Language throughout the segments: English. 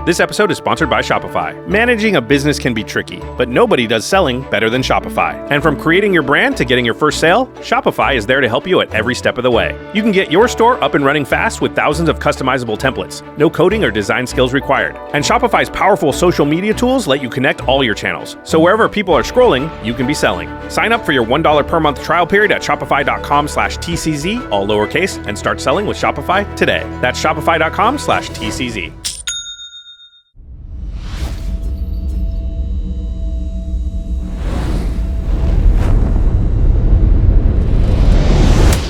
This episode is sponsored by Shopify. Managing a business can be tricky, but nobody does selling better than Shopify. And from creating your brand to getting your first sale, Shopify is there to help you at every step of the way. You can get your store up and running fast with thousands of customizable templates. No coding or design skills required. And Shopify's powerful social media tools let you connect all your channels. So wherever people are scrolling, you can be selling. Sign up for your $1 per month trial period at shopify.com/TCZ, all lowercase, and start selling with Shopify today. That's shopify.com/TCZ.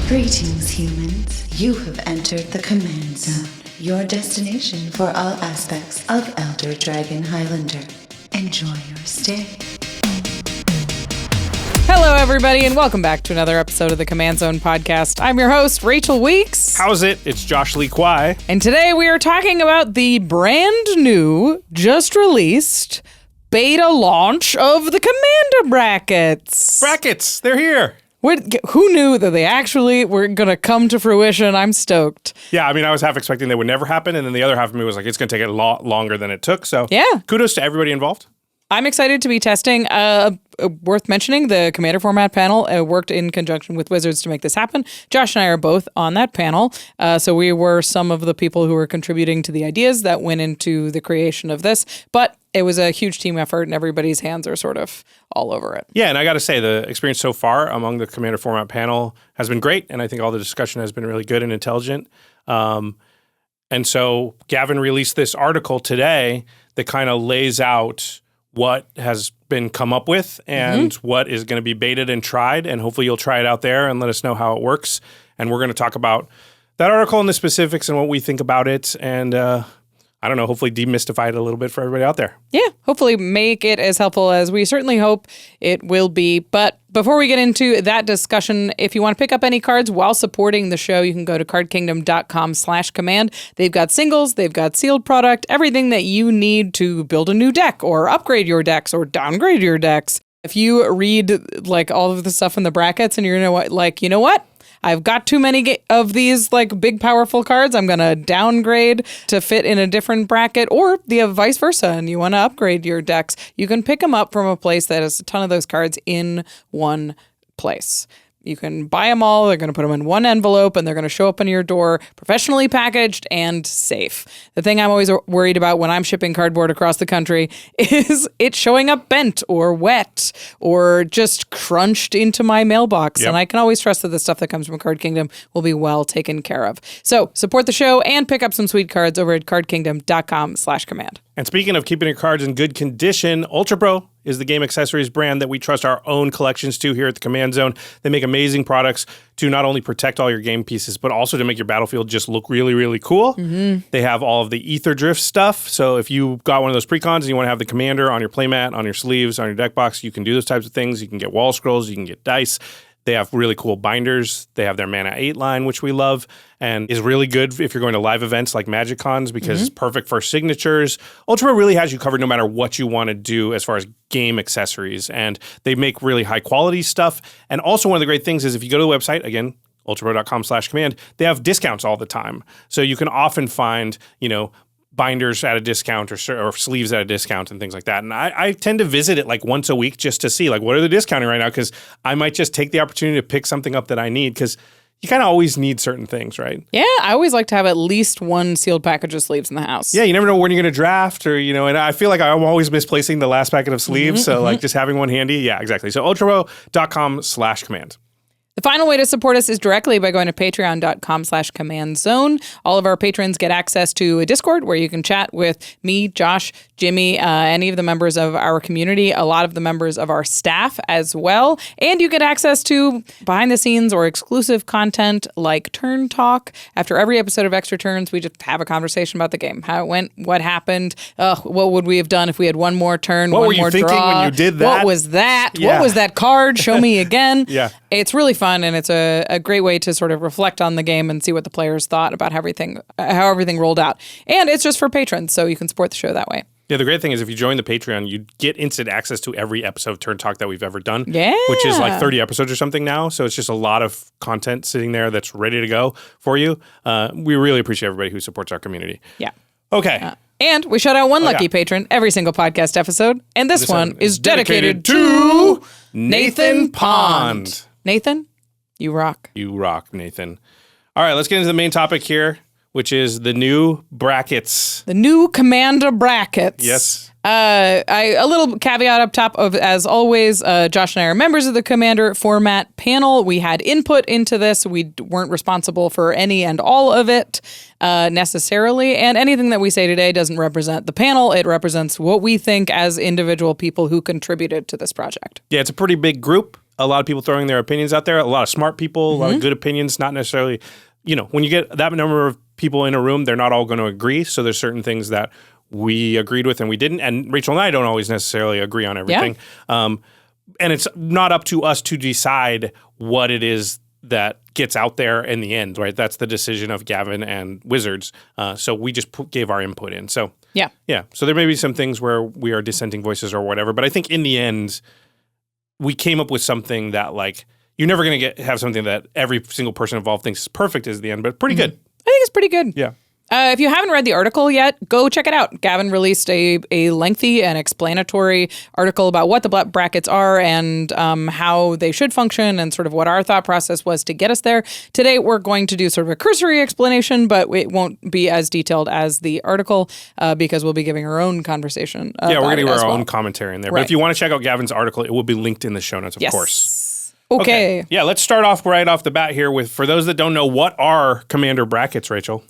Greetings, humans. You have entered the Command Zone, your destination for all aspects of Elder Dragon Highlander. Enjoy your stay. Hello, everybody, and welcome back to another episode of the Command Zone podcast. I'm your host, Rachel Weeks. How's it? It's Josh Lee Kwai. And today we are talking about the brand new, just released, beta launch of the Commander brackets. Brackets, they're here. Who knew that they actually were going to come to fruition? I'm stoked. Yeah, I mean, I was half expecting they would never happen, and then the other half of me was like, it's going to take a lot longer than it took. So yeah, kudos to everybody involved. I'm excited to be testing. Worth mentioning, the Commander format panel worked in conjunction with Wizards to make this happen. Josh and I are both on that panel. So we were some of the people who were contributing to the ideas that went into the creation of this. But it was a huge team effort, and everybody's hands are sort of all over it. Yeah, and I got to say, the experience so far among the Commander format panel has been great, and I think all the discussion has been really good and intelligent. And so Gavin released this article today that kind of lays out what has been come up with and what is going to be baited and tried, and hopefully you'll try it out there and let us know how it works. And we're going to talk about that article and the specifics and what we think about it, and I don't know, hopefully demystify it a little bit for everybody out there. Yeah, hopefully make it as helpful as we certainly hope it will be. But before we get into that discussion, if you want to pick up any cards while supporting the show, you can go to cardkingdom.com/command. They've got singles, they've got sealed product, everything that you need to build a new deck or upgrade your decks or downgrade your decks. If you read like all of the stuff in the brackets and you're you know what? I've got too many of these like big powerful cards. I'm going to downgrade to fit in a different bracket, or the vice versa, and you want to upgrade your decks. You can pick them up from a place that has a ton of those cards in one place. You can buy them all. They're going to put them in one envelope, and they're going to show up on your door professionally packaged and safe. The thing I'm always worried about when I'm shipping cardboard across the country is it showing up bent or wet or just crunched into my mailbox. Yep. And I can always trust that the stuff that comes from Card Kingdom will be well taken care of. So support the show and pick up some sweet cards over at cardkingdom.com/command. And speaking of keeping your cards in good condition, Ultra Pro is the game accessories brand that we trust our own collections to here at the Command Zone. They make amazing products to not only protect all your game pieces, but also to make your battlefield just look really, really cool. They have all of the Ether Drift stuff. So if you got one of those precons and you want to have the Commander on your playmat, on your sleeves, on your deck box, you can do those types of things. You can get wall scrolls, you can get dice. They have really cool binders. They have their Mana 8 line, which we love, and is really good if you're going to live events like Magic Cons because it's perfect for signatures. Ultra really has you covered no matter what you want to do as far as game accessories, and they make really high quality stuff. And also one of the great things is if you go to the website, again, ultrapro.com/command, they have discounts all the time. So you can often find, binders at a discount or sleeves at a discount and things like that. And I tend to visit it like once a week just to see like what are they discounting right now, because I might just take the opportunity to pick something up that I need, because you kind of always need certain things, right? Yeah, I always like to have at least one sealed package of sleeves in the house. Yeah, you never know when you're going to draft or, and I feel like I'm always misplacing the last packet of sleeves. So like just having one handy. Yeah, exactly. So ultrapro.com/command. The final way to support us is directly by going to patreon.com/commandzone. All of our patrons get access to a Discord where you can chat with me, Josh, Jimmy, any of the members of our community, a lot of the members of our staff as well. And you get access to behind the scenes or exclusive content like Turn Talk. After every episode of Extra Turns, we just have a conversation about the game, how it went, what happened, what would we have done if we had one more turn, what one were you more thinking draw. when you did that? What was that? Yeah. What was that card? Show me again. Yeah. It's really fun, and it's a great way to sort of reflect on the game and see what the players thought about how everything rolled out. And it's just for patrons, so you can support the show that way. Yeah, the great thing is if you join the Patreon, you get instant access to every episode of Turn Talk that we've ever done. Yeah. Which is like 30 episodes or something now. So it's just a lot of content sitting there that's ready to go for you. We really appreciate everybody who supports our community. Yeah. Okay. And we shout out one lucky patron every single podcast episode. And this one is dedicated to Nathan Pond. Nathan, you rock. You rock, Nathan. All right, let's get into the main topic here, which is the new brackets. The new Commander brackets. Yes. A little caveat up top of, as always, Josh and I are members of the Commander format panel. We had input into this. We weren't responsible for any and all of it necessarily. And anything that we say today doesn't represent the panel. It represents what we think as individual people who contributed to this project. Yeah, it's a pretty big group. A lot of people throwing their opinions out there. A lot of smart people, a lot of good opinions, not necessarily, when you get that number of people in a room, they're not all going to agree. So there's certain things that we agreed with and we didn't. And Rachel and I don't always necessarily agree on everything. Yeah. And it's not up to us to decide what it is that gets out there in the end, right? That's the decision of Gavin and Wizards. So we just gave our input in. So yeah. So there may be some things where we are dissenting voices or whatever. But I think in the end, we came up with something that you're never going to have something that every single person involved thinks is perfect as the end, but pretty good. I think it's pretty good. Yeah. If you haven't read the article yet, go check it out. Gavin released a lengthy and explanatory article about what the brackets are and how they should function and sort of what our thought process was to get us there. Today, we're going to do sort of a cursory explanation, but it won't be as detailed as the article because we'll be giving our own conversation. Yeah, we're going to give our own commentary in there. Right. But if you want to check out Gavin's article, it will be linked in the show notes, of course. Okay. Yeah, let's start off right off the bat here with, for those that don't know, what are Commander brackets, Rachel?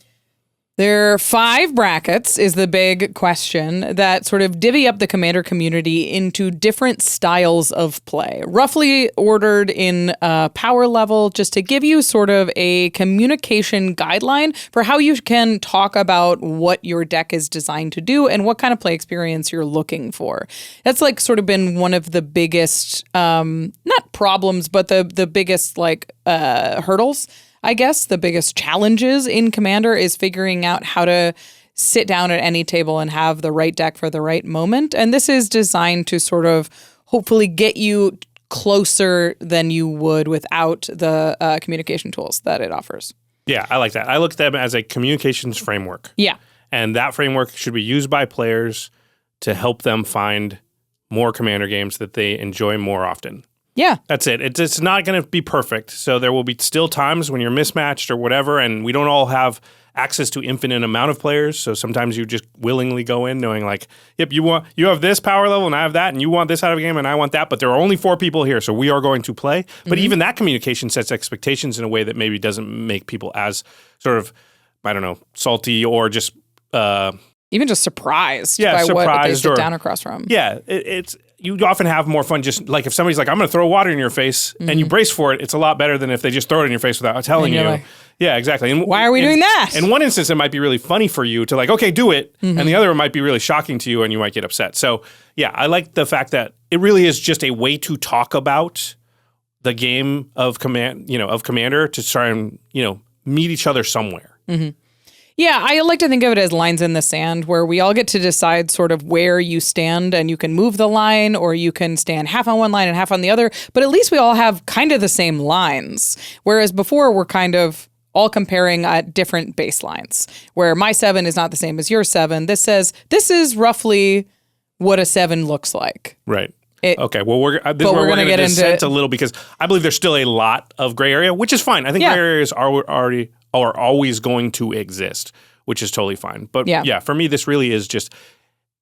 There are 5 brackets is the big question that sort of divvy up the Commander community into different styles of play, roughly ordered in power level, just to give you sort of a communication guideline for how you can talk about what your deck is designed to do and what kind of play experience you're looking for. That's sort of been one of the biggest, not problems, but the biggest hurdles. I guess the biggest challenges in Commander is figuring out how to sit down at any table and have the right deck for the right moment. And this is designed to sort of hopefully get you closer than you would without the communication tools that it offers. Yeah, I like that. I look at them as a communications framework. Yeah. And that framework should be used by players to help them find more Commander games that they enjoy more often. Yeah. That's it. It's not going to be perfect. So there will be still times when you're mismatched or whatever, and we don't all have access to infinite amount of players. So sometimes you just willingly go in knowing yep, you have this power level and I have that, and you want this out of a game and I want that, but there are only 4 people here, so we are going to play. But even that communication sets expectations in a way that maybe doesn't make people as sort of, I don't know, salty or just even just surprised by what they sit down across from. Yeah, it's you often have more fun just if somebody's I'm going to throw water in your face and you brace for it, it's a lot better than if they just throw it in your face without telling you. Yeah, exactly. And why are we doing that? In one instance, it might be really funny for you to okay, do it. And the other might be really shocking to you and you might get upset. So yeah, I like the fact that it really is just a way to talk about the game of Commander to try and, meet each other somewhere. Mm-hmm. Yeah, I like to think of it as lines in the sand where we all get to decide sort of where you stand, and you can move the line or you can stand half on one line and half on the other, but at least we all have kind of the same lines. Whereas before we're kind of all comparing at different baselines where my 7 is not the same as your 7. This says this is roughly what a 7 looks like. Right. Okay, well, we're going to dissent a little because I believe there's still a lot of gray area, which is fine. I think gray areas are always going to exist, which is totally fine. But yeah, for me, this really is just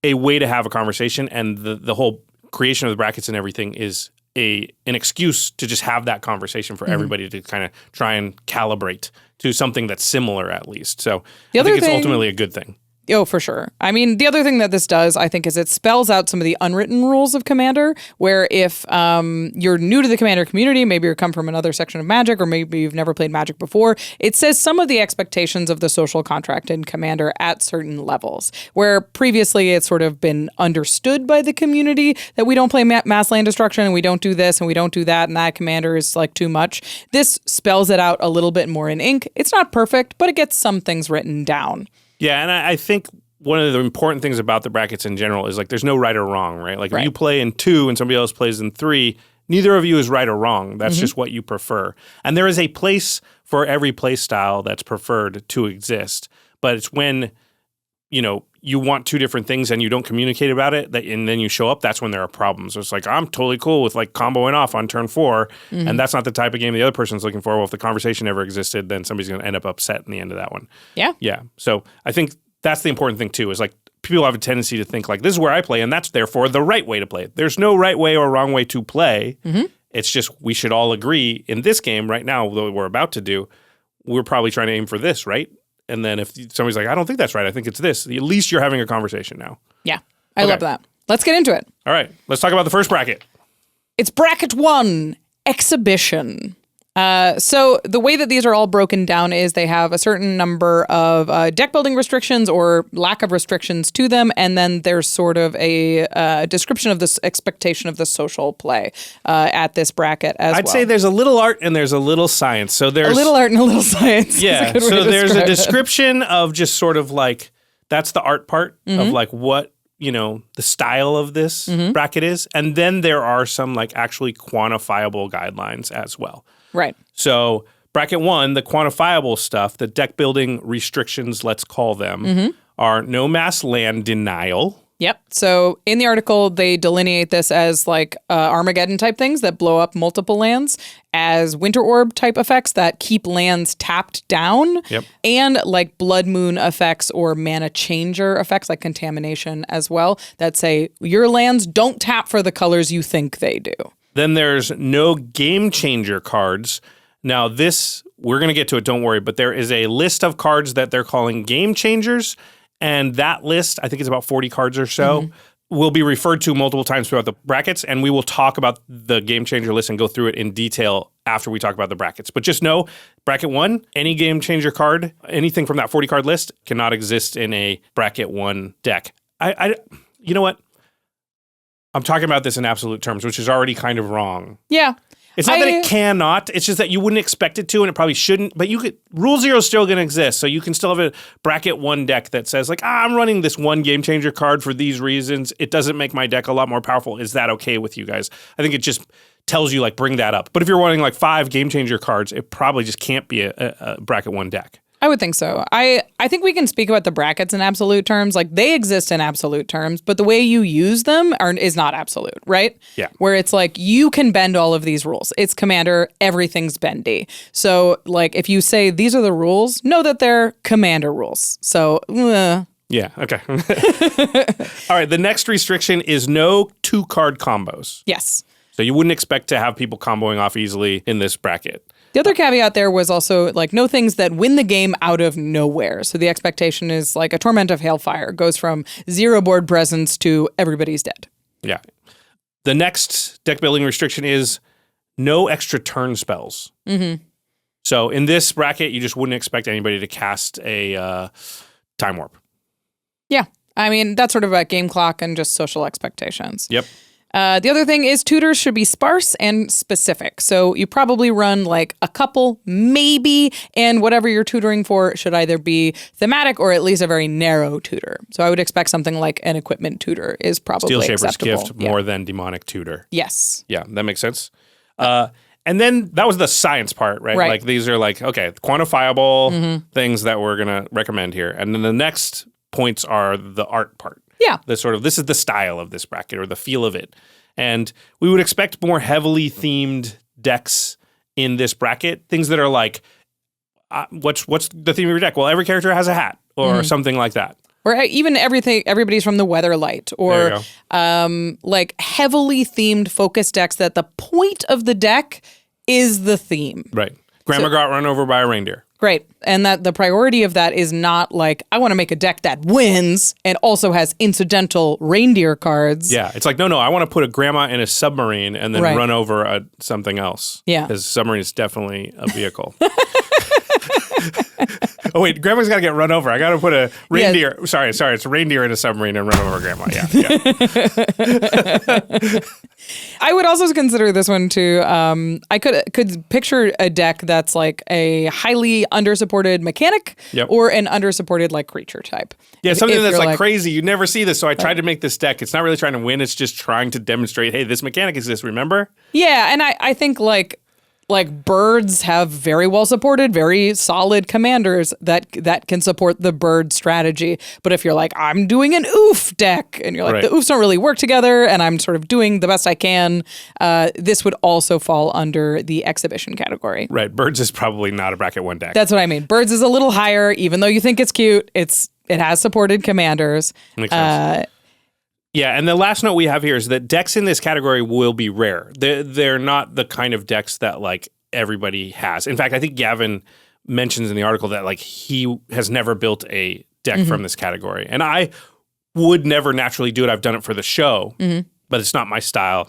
a way to have a conversation, and the whole creation of the brackets and everything is an excuse to just have that conversation for everybody to kind of try and calibrate to something that's similar at least. So I think it's ultimately a good thing. Oh, for sure. I mean, the other thing that this does, I think, is it spells out some of the unwritten rules of Commander, where if you're new to the Commander community, maybe you come from another section of Magic, or maybe you've never played Magic before, it says some of the expectations of the social contract in Commander at certain levels, where previously it's sort of been understood by the community that we don't play mass land destruction, and we don't do this, and we don't do that, and that Commander is too much. This spells it out a little bit more in ink. It's not perfect, but it gets some things written down. Yeah, and I think one of the important things about the brackets in general is there's no right or wrong, right? If you play in 2 and somebody else plays in 3, neither of you is right or wrong. That's just what you prefer. And there is a place for every play style that's preferred to exist. But it's when you want two different things and you don't communicate about it, and then you show up, that's when there are problems. So it's like, I'm totally cool with like comboing off on turn 4, and that's not the type of game the other person's looking for. Well, if the conversation never existed, then somebody's going to end up upset in the end of that one. Yeah. Yeah. So I think that's the important thing too, is like people have a tendency to think like, this is where I play, and that's therefore the right way to play. There's no right way or wrong way to play. It's just we should all agree in this game right now, what we're about to do, we're probably trying to aim for this, right? And then if somebody's like, I don't think that's right, I think it's this, at least you're having a conversation now. Yeah, I love that. Let's get into it. All right, let's talk about the first bracket. It's bracket 1, Exhibition. So the way that these are all broken down is they have a certain number of deck building restrictions or lack of restrictions to them, and then there's sort of a description of this expectation of the social play at this bracket as well. I'd say there's a little art and there's a little science. So there's a little art and a little science. Yeah, so there's a description of just sort of like, that's the art part of like what, the style of this bracket is. And then there are some like actually quantifiable guidelines as well. Right. So bracket 1, the quantifiable stuff, the deck building restrictions, let's call them, are no mass land denial. Yep. So in the article, they delineate this as like Armageddon type things that blow up multiple lands, as Winter Orb type effects that keep lands tapped down, and like Blood Moon effects or mana changer effects like Contamination as well, that say your lands don't tap for the colors you think they do. Then there's no game changer cards. Now this, we're going to get to it, don't worry, but there is a list of cards that they're calling game changers, and that list, I think it's about 40 cards or so, will be referred to multiple times throughout the brackets, and we will talk about the game changer list and go through it in detail after we talk about the brackets. But just know, bracket 1, any game changer card, anything from that 40 card list cannot exist in a bracket 1 deck. You know what? I'm talking about this in absolute terms, which is already kind of wrong. Yeah. It's not that it cannot. It's just that you wouldn't expect it to, and it probably shouldn't. But Rule 0 is still going to exist, so you can still have a bracket 1 deck that says, like, I'm running this one game changer card for these reasons. It doesn't make my deck a lot more powerful. Is that okay with you guys? I think it just tells you, like, bring that up. But if you're running, like, 5 game changer cards, it probably just can't be a bracket 1 deck. I would think so. I think we can speak about the brackets in absolute terms. Like, they exist in absolute terms, but the way you use them is not absolute, right? Yeah. Where it's like, you can bend all of these rules. It's Commander, everything's bendy. So, like, if you say these are the rules, know that they're Commander rules. So, Yeah, okay. All right, the next restriction is no 2-card combos. Yes. So you wouldn't expect to have people comboing off easily in this bracket. The other caveat there was also, like, no things that win the game out of nowhere. So the expectation is, like, a Torment of Hailfire goes from 0 board presence to everybody's dead. Yeah. The next deck building restriction is no extra turn spells. So in this bracket, you just wouldn't expect anybody to cast a Time Warp. Yeah. I mean, that's sort of about game clock and just social expectations. Yep. The other thing is tutors should be sparse and specific. So you probably run like a couple, maybe, and whatever you're tutoring for should either be thematic or at least a very narrow tutor. So I would expect something like an equipment tutor is probably Steel Shaper's acceptable. Gift more than Demonic Tutor. Yes. Yeah, that makes sense. And then that was the science part, right? Like these are like, okay, quantifiable things that we're going to recommend here. And then the next points are the art part. Yeah. This is the style of this bracket or the feel of it. And we would expect more heavily themed decks in this bracket. Things that are like, what's the theme of your deck? Well, every character has a hat or something like that. Or even everybody's from the Weatherlight, or like heavily themed focus decks that the point of the deck is the theme. Right. Grandma got run over by a reindeer. Great. And that the priority of that is not like, I want to make a deck that wins and also has incidental reindeer cards. Yeah. It's like, no, I want to put a grandma in a submarine and then run over something else. Yeah. Because submarine is definitely a vehicle. Oh, wait, grandma's got to get run over. I got to put a reindeer. Yeah. Sorry. It's a reindeer in a submarine and run over grandma. Yeah. I would also consider this one too. I could picture a deck that's like a highly undersupported mechanic or an undersupported like creature type. Yeah, something that's like crazy. You never see this. So I tried to make this deck. It's not really trying to win. It's just trying to demonstrate, hey, this mechanic exists, remember? Yeah, and I think like like birds have very well supported, very solid commanders that can support the bird strategy. But if you're like, I'm doing an oof deck, and you're like, the oofs don't really work together, and I'm sort of doing the best I can, this would also fall under the exhibition category. Right. Birds is probably not a bracket 1 deck. That's what I mean. Birds is a little higher, even though you think it's cute. It has supported commanders. Makes sense. Yeah, and the last note we have here is that decks in this category will be rare. They're not the kind of decks that like everybody has. In fact, I think Gavin mentions in the article that like he has never built a deck from this category. And I would never naturally do it. I've done it for the show, but it's not my style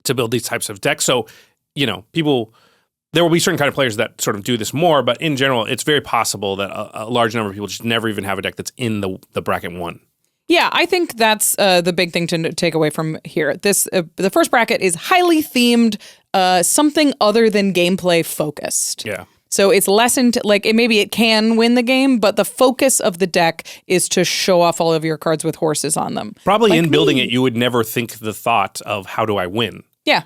to build these types of decks. So, you know, there will be certain kind of players that sort of do this more, but in general, it's very possible that a large number of people just never even have a deck that's in the bracket 1. Yeah, I think that's the big thing to take away from here. The first bracket is highly themed, something other than gameplay focused. Yeah. So it's less into, like, maybe it can win the game, but the focus of the deck is to show off all of your cards with horses on them. Probably like in building it, you would never think the thought of how do I win? Yeah.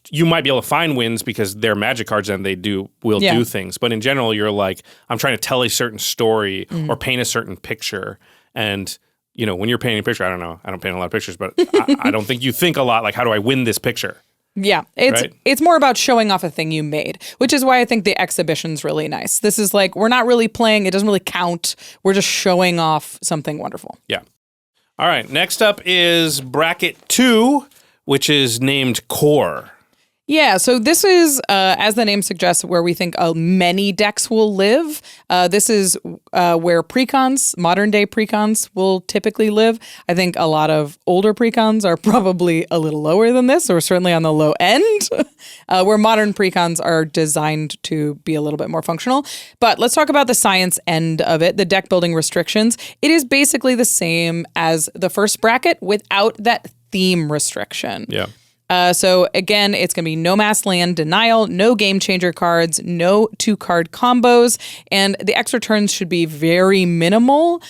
You might be able to find wins because they're magic cards and they will do things. But in general, you're like, I'm trying to tell a certain story or paint a certain picture. And you know, when you're painting a picture, I don't know. I don't paint a lot of pictures, but I don't think you think a lot like, how do I win this picture? Yeah, it's more about showing off a thing you made, which is why I think the exhibition's really nice. This is like, we're not really playing. It doesn't really count. We're just showing off something wonderful. Yeah. All right. Next up is bracket 2, which is named Core. Yeah, so this is, as the name suggests, where we think many decks will live. This is where precons, modern-day precons, will typically live. I think a lot of older precons are probably a little lower than this, or certainly on the low end, where modern precons are designed to be a little bit more functional. But let's talk about the science end of it, the deck building restrictions. It is basically the same as the first bracket without that theme restriction. Yeah. So again, it's going to be no mass land denial, no game changer cards, no 2-card combos, and the extra turns should be very minimal,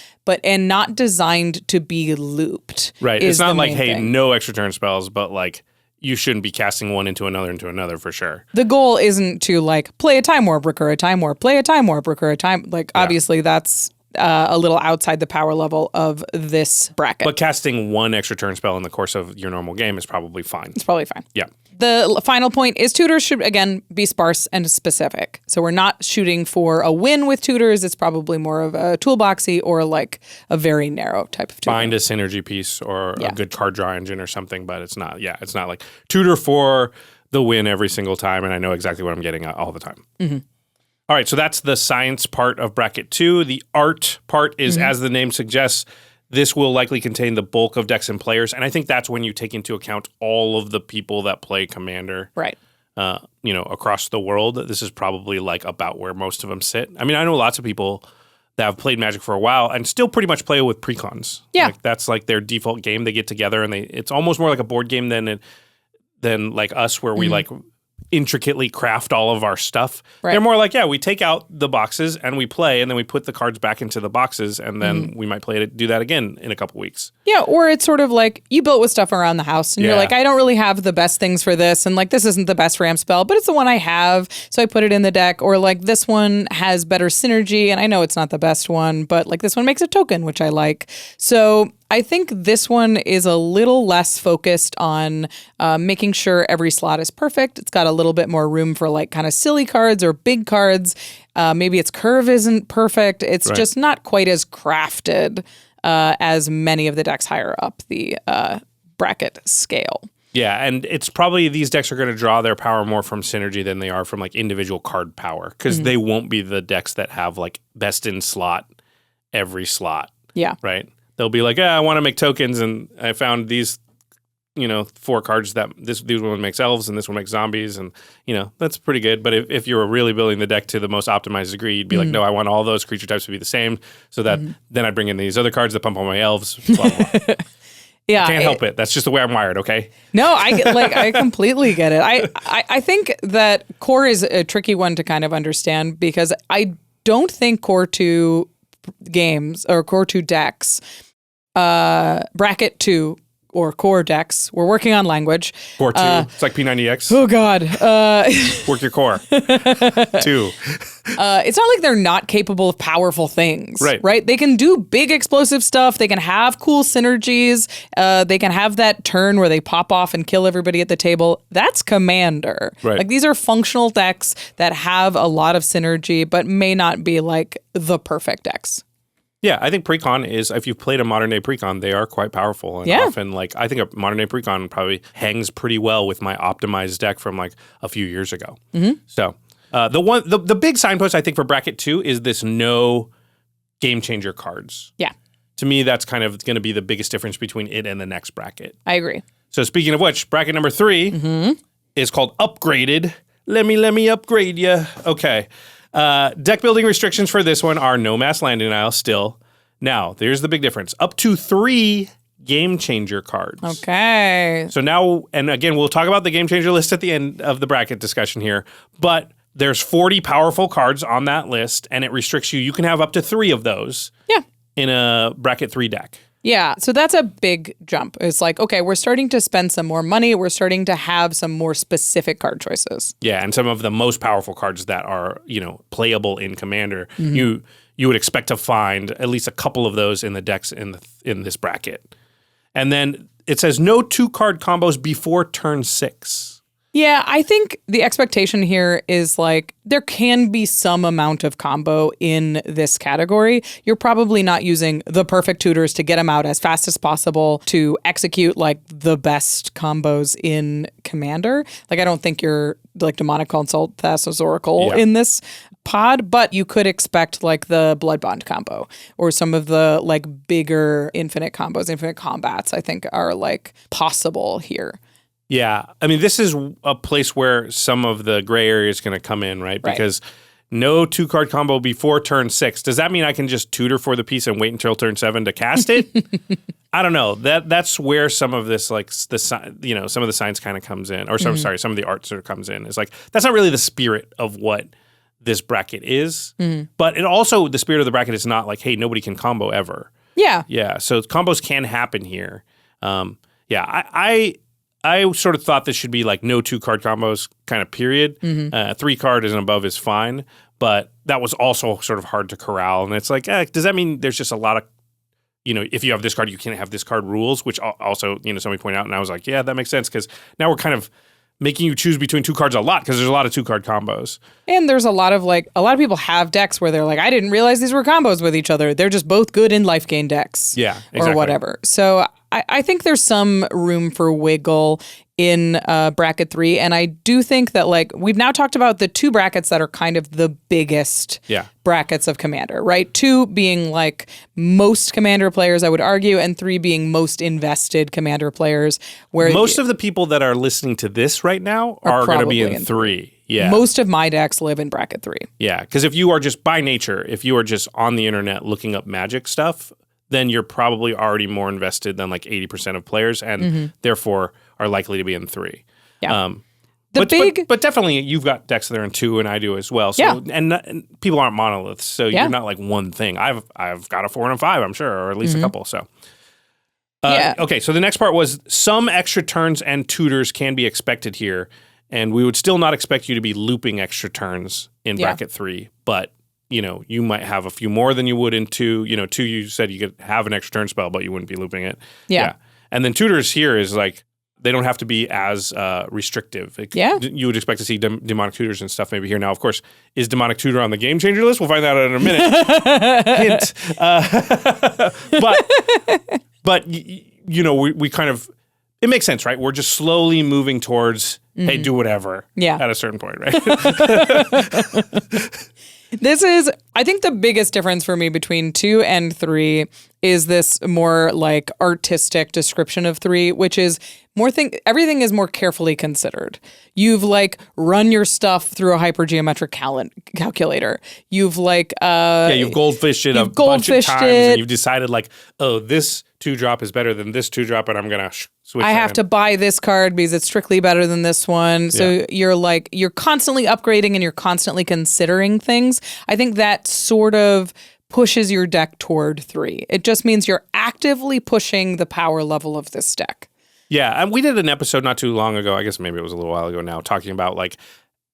and not designed to be looped. Right. It's not like, hey, no extra turn spells, but like you shouldn't be casting one into another for sure. The goal isn't to like play a Time Warp, recur a Time Warp, play a Time Warp, recur a Time. Like obviously that's a little outside the power level of this bracket. But casting one extra turn spell in the course of your normal game is probably fine. It's probably fine. Yeah. The final point is tutors should, again, be sparse and specific. So we're not shooting for a win with tutors. It's probably more of a toolboxy or like a very narrow type of tutor. Find a synergy piece or a good card draw engine or something, but it's not like tutor for the win every single time, and I know exactly what I'm getting all the time. Mm-hmm. All right, so that's the science part of bracket 2. The art part is, as the name suggests, this will likely contain the bulk of decks and players, and I think that's when you take into account all of the people that play Commander, right? Across the world. This is probably like about where most of them sit. I mean, I know lots of people that have played Magic for a while and still pretty much play with precons. Yeah, like, that's like their default game. They get together and it's almost more like a board game than like us, where we like intricately craft all of our stuff. Right. They're more like, we take out the boxes and we play, and then we put the cards back into the boxes, and then we might do that again in a couple weeks. Yeah, or it's sort of like you built with stuff around the house, and you're like, I don't really have the best things for this, and like this isn't the best ramp spell, but it's the one I have, so I put it in the deck. Or like this one has better synergy, and I know it's not the best one, but like this one makes a token, which I like. So I think this one is a little less focused on making sure every slot is perfect. It's got a little bit more room for like kind of silly cards or big cards. Maybe its curve isn't perfect. It's just not quite as crafted as many of the decks higher up the bracket scale. Yeah, and it's probably these decks are going to draw their power more from synergy than they are from like individual card power, because they won't be the decks that have like best in slot every slot. Yeah. Right? They'll be like, I want to make tokens, and I found these, 4 cards that this one makes elves and this one makes zombies, and that's pretty good. But if you were really building the deck to the most optimized degree, you'd be like, no, I want all those creature types to be the same, so that then I'd bring in these other cards that pump on my elves. Blah, blah, blah. Yeah, I can't help it. That's just the way I'm wired. Okay. No, I completely get it. I think that core is a tricky one to kind of understand, because I don't think core 2 games or core 2 decks, bracket 2 or core decks. We're working on language. Core 2. It's like P90X. Oh, God. Work your core. 2. It's not like they're not capable of powerful things, Right. right? They can do big explosive stuff. They can have cool synergies. They can have that turn where they pop off and kill everybody at the table. That's Commander. Right. Like these are functional decks that have a lot of synergy, but may not be like the perfect decks. Yeah, I think Precon is, if you've played a modern day Precon, they are quite powerful. And often, like, I think a modern day Precon probably hangs pretty well with my optimized deck from like a few years ago. So the big signpost I think for bracket 2 is this no game changer cards. Yeah, To me, that's kind of going to be the biggest difference between it and the next bracket. I agree. So speaking of which, bracket number 3 is called Upgraded. Let me upgrade you. Okay. Deck building restrictions for this one are no mass land denial still. Now, there's the big difference. Up to 3 game changer cards. Okay. So now, and again, we'll talk about the game changer list at the end of the bracket discussion here, but there's 40 powerful cards on that list, and it restricts you. You can have up to 3 of those in a bracket 3 deck. Yeah, so that's a big jump. It's like, okay, we're starting to spend some more money. We're starting to have some more specific card choices. Yeah, and some of the most powerful cards that are, playable in Commander, you would expect to find at least a couple of those in the decks in this bracket. And then it says no 2-card combos before turn 6. Yeah, I think the expectation here is like there can be some amount of combo in this category. You're probably not using the perfect tutors to get them out as fast as possible to execute like the best combos in Commander. Like I don't think you're like Demonic Consult, Thassa's Oracle in this pod, but you could expect like the Blood Bond combo or some of the like bigger infinite combos, infinite combats I think are like possible here. Yeah. I mean, this is a place where some of the gray area is going to come in, right? Because no 2-card combo before turn 6. Does that mean I can just tutor for the piece and wait until turn 7 to cast it? I don't know. That's where some of this, like, some of the science kind of comes in. Or, some of the art sort of comes in. It's like, that's not really the spirit of what this bracket is. But it also, the spirit of the bracket is not like, hey, nobody can combo ever. Yeah. Yeah. So combos can happen here. I sort of thought this should be like no 2-card combos kind of period. 3-card and above is fine, but that was also sort of hard to corral. And it's like, does that mean there's just a lot of, if you have this card, you can't have this card rules, which also, somebody pointed out. And I was like, yeah, that makes sense because now we're kind of making you choose between 2 cards a lot because there's a lot of 2-card combos. And there's a lot of people have decks where they're like, I didn't realize these were combos with each other. They're just both good in life gain decks. Yeah, exactly. Or whatever. So I think there's some room for wiggle in bracket 3. And I do think that like we've now talked about the 2 brackets that are kind of the biggest brackets of Commander, right? 2 being like most Commander players, I would argue, and 3 being most invested Commander players. Where most of the people that are listening to this right now are going to be in 3. Yeah. Most of my decks live in bracket 3. Yeah, because if you are just by nature, if you are just on the internet looking up Magic stuff, then you're probably already more invested than like 80% of players and therefore are likely to be in 3. Yeah. But definitely you've got decks that are in 2 and I do as well. So and people aren't monoliths, so you're not like one thing. I've got a 4 and a 5, I'm sure, or at least a couple. So okay, so the next part was some extra turns and tutors can be expected here, and we would still not expect you to be looping extra turns in bracket 3, but you might have a few more than you would in 2. 2, you said you could have an extra turn spell, but you wouldn't be looping it. Yeah. And then tutors here is like, they don't have to be as restrictive. You would expect to see demonic tutors and stuff maybe here. Now, of course, is demonic tutor on the game changer list? We'll find out in a minute. Hint. But we kind of, it makes sense, right? We're just slowly moving towards, hey, do whatever at a certain point, right? This is, I think the biggest difference for me between 2 and 3 is this more like artistic description of 3, which is everything is more carefully considered. You've like run your stuff through a hypergeometric calculator. You've like you've goldfished it bunch of times and you've decided like, oh, this 2-drop is better than this 2-drop and I'm going to switch. I have to buy this card because it's strictly better than this one. So you're constantly upgrading and you're constantly considering things. I think that sort of pushes your deck toward 3. It just means you're actively pushing the power level of this deck. Yeah, and we did an episode not too long ago, I guess maybe it was a little while ago now, talking about like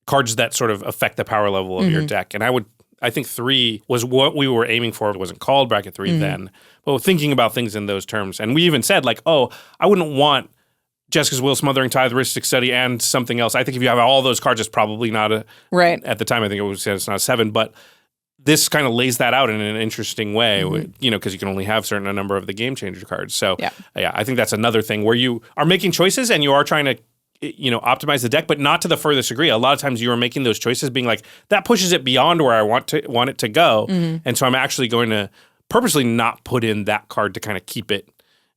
cards that sort of affect the power level of your deck. And I think 3 was what we were aiming for. It wasn't called bracket 3 then, but thinking about things in those terms. And we even said like, oh, I wouldn't want Jessica's Will, Smothering Tithe, Ristic Study, and something else. I think if you have all those cards, it's probably not a... Right. At the time, I think it's not a 7, but this kind of lays that out in an interesting way, because you can only have a number of the Game Changer cards. So, yeah, I think that's another thing where you are making choices and you are trying to, optimize the deck, but not to the furthest degree. A lot of times you are making those choices being like, that pushes it beyond where I want it to go. And so I'm actually going to purposely not put in that card to kind of keep it,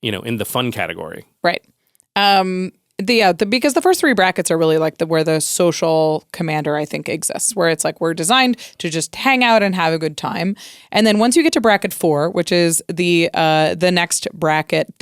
in the fun category. Right. Because the first 3 brackets are really like where the social commander, I think, exists, where it's like we're designed to just hang out and have a good time. And then once you get to bracket 4, which is the next bracket,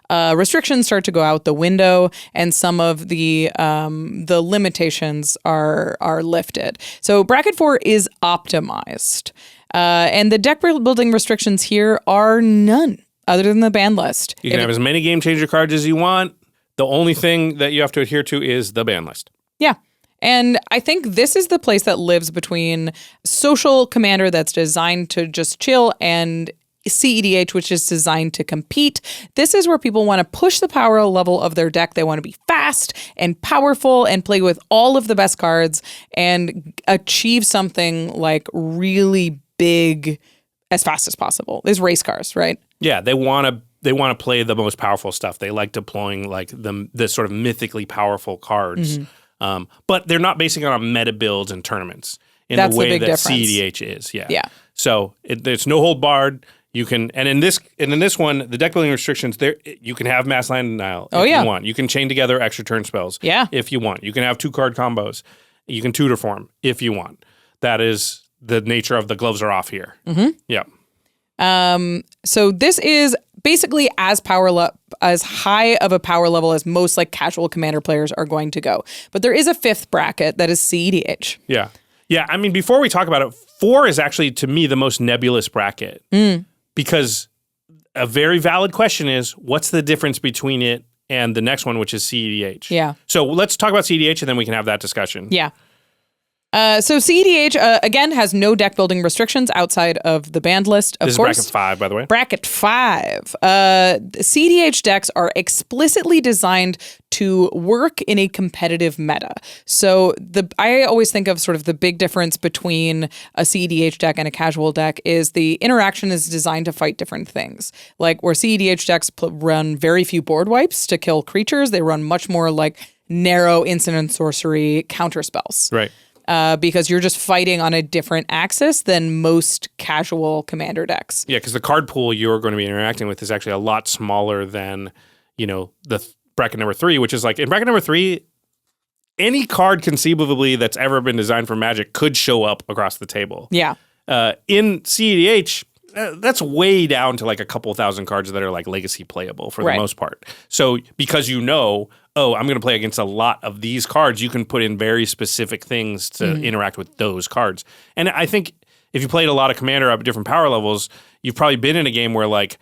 restrictions start to go out the window, and some of the limitations are lifted. So bracket 4 is optimized, and the deck building restrictions here are none other than the ban list. You can have as many Game Changer cards as you want. The only thing that you have to adhere to is the ban list. Yeah. And I think this is the place that lives between social commander that's designed to just chill and cEDH, which is designed to compete. This is where people want to push the power level of their deck. They want to be fast and powerful and play with all of the best cards and achieve something like really big as fast as possible. There's race cars, right? Yeah, they want to play the most powerful stuff. They like deploying like the sort of mythically powerful cards, but they're not basing it on meta builds and tournaments in the way that cEDH is. Yeah. So there's no hold barred. You can, and in this one, the deck building restrictions there, you can have mass land denial if you want. You can chain together extra turn spells if you want. You can have 2 card combos. You can tutor form if you want. That is the nature of the gloves are off here. Yeah. So this is basically as high of a power level as most like casual commander players are going to go. But there is a 5th bracket that is cEDH. Yeah. Yeah. I mean, before we talk about it, 4 is actually to me the most nebulous bracket because a very valid question is what's the difference between it and the next one, which is cEDH? Yeah. So let's talk about cEDH and then we can have that discussion. Yeah. So cEDH, again, has no deck building restrictions outside of the banned list, of course. This is bracket 5, by the way. Bracket 5. cEDH decks are explicitly designed to work in a competitive meta. So I always think of sort of the big difference between a cEDH deck and a casual deck is the interaction is designed to fight different things. Like where cEDH decks run very few board wipes to kill creatures, they run much more like narrow instant and sorcery counter spells. Right. Because you're just fighting on a different axis than most casual commander decks. Yeah, because the card pool you're going to be interacting with is actually a lot smaller than, the bracket number 3, which is like, in bracket number 3, any card conceivably that's ever been designed for Magic could show up across the table. Yeah. In cEDH, that's way down to like a couple thousand cards that are like legacy playable for the most part. So because I'm going to play against a lot of these cards, you can put in very specific things to interact with those cards. And I think if you played a lot of Commander up at different power levels, you've probably been in a game where like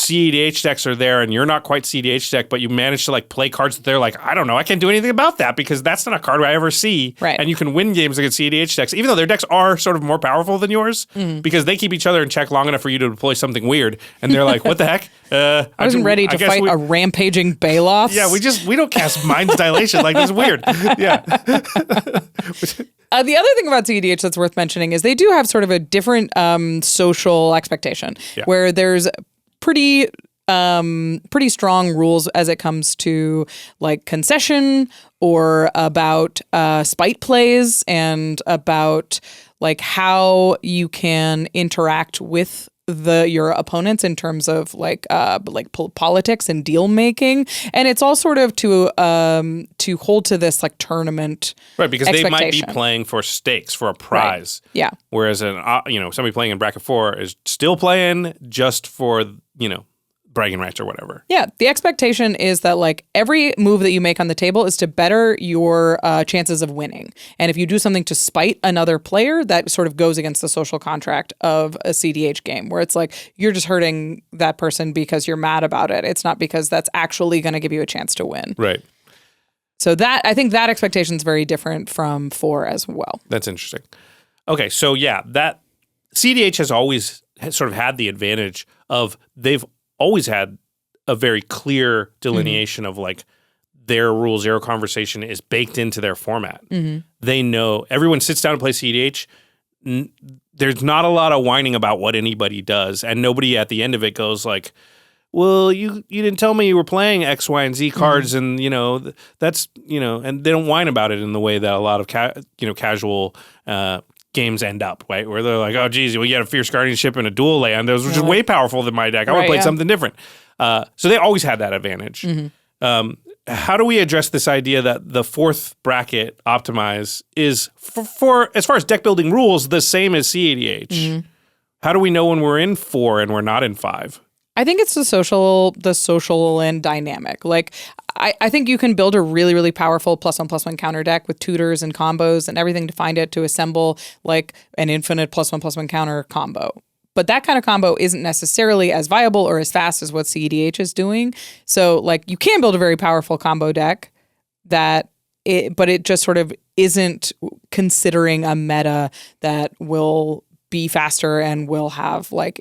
cEDH decks are there and you're not quite cEDH deck, but you manage to like play cards that they're like, I don't know, I can't do anything about that because that's not a card I ever see. Right. And you can win games against cEDH decks, even though their decks are sort of more powerful than yours because they keep each other in check long enough for you to deploy something weird. And they're like, what the heck? I wasn't ready to fight a rampaging Baloth. Yeah, we don't cast Mind's Dilation. Like, this is weird. Yeah. The other thing about cEDH that's worth mentioning is they do have sort of a different social expectation where there's pretty strong rules as it comes to like concession or about spite plays and about like how you can interact with your opponents in terms of like politics and deal making, and it's all sort of to hold to this like tournament because they might be playing for stakes for a prize, whereas somebody playing in bracket 4 is still playing just for bragging rights or whatever. Yeah, the expectation is that like every move that you make on the table is to better your chances of winning. And if you do something to spite another player, that sort of goes against the social contract of a cEDH game, where it's like you're just hurting that person because you're mad about it. It's not because that's actually going to give you a chance to win. Right. So that I think that expectation is very different from 4 as well. That's interesting. Okay, so yeah, that cEDH has always sort of had the advantage of they've always had a very clear delineation of like their rule zero conversation is baked into their format. They know everyone sits down to play cEDH. There's not a lot of whining about what anybody does, and nobody at the end of it goes like, well, you didn't tell me you were playing X, Y, and Z cards, and that's and they don't whine about it in the way that a lot of casual games end up, right? Where they're like, oh, geez, you had a Fierce Guardianship and a dual land. Those were just way powerful than my deck. I want to play something different. So they always had that advantage. How do we address this idea that the 4th bracket optimize is for as far as deck building rules, the same as cEDH? How do we know when we're in 4 and we're not in 5? I think it's the social and dynamic. Like, I think you can build a really, really powerful +1/+1 counter deck with tutors and combos and everything to find it to assemble like an infinite +1/+1 counter combo. But that kind of combo isn't necessarily as viable or as fast as what cEDH is doing. So like you can build a very powerful combo deck but it just sort of isn't considering a meta that will be faster and will have like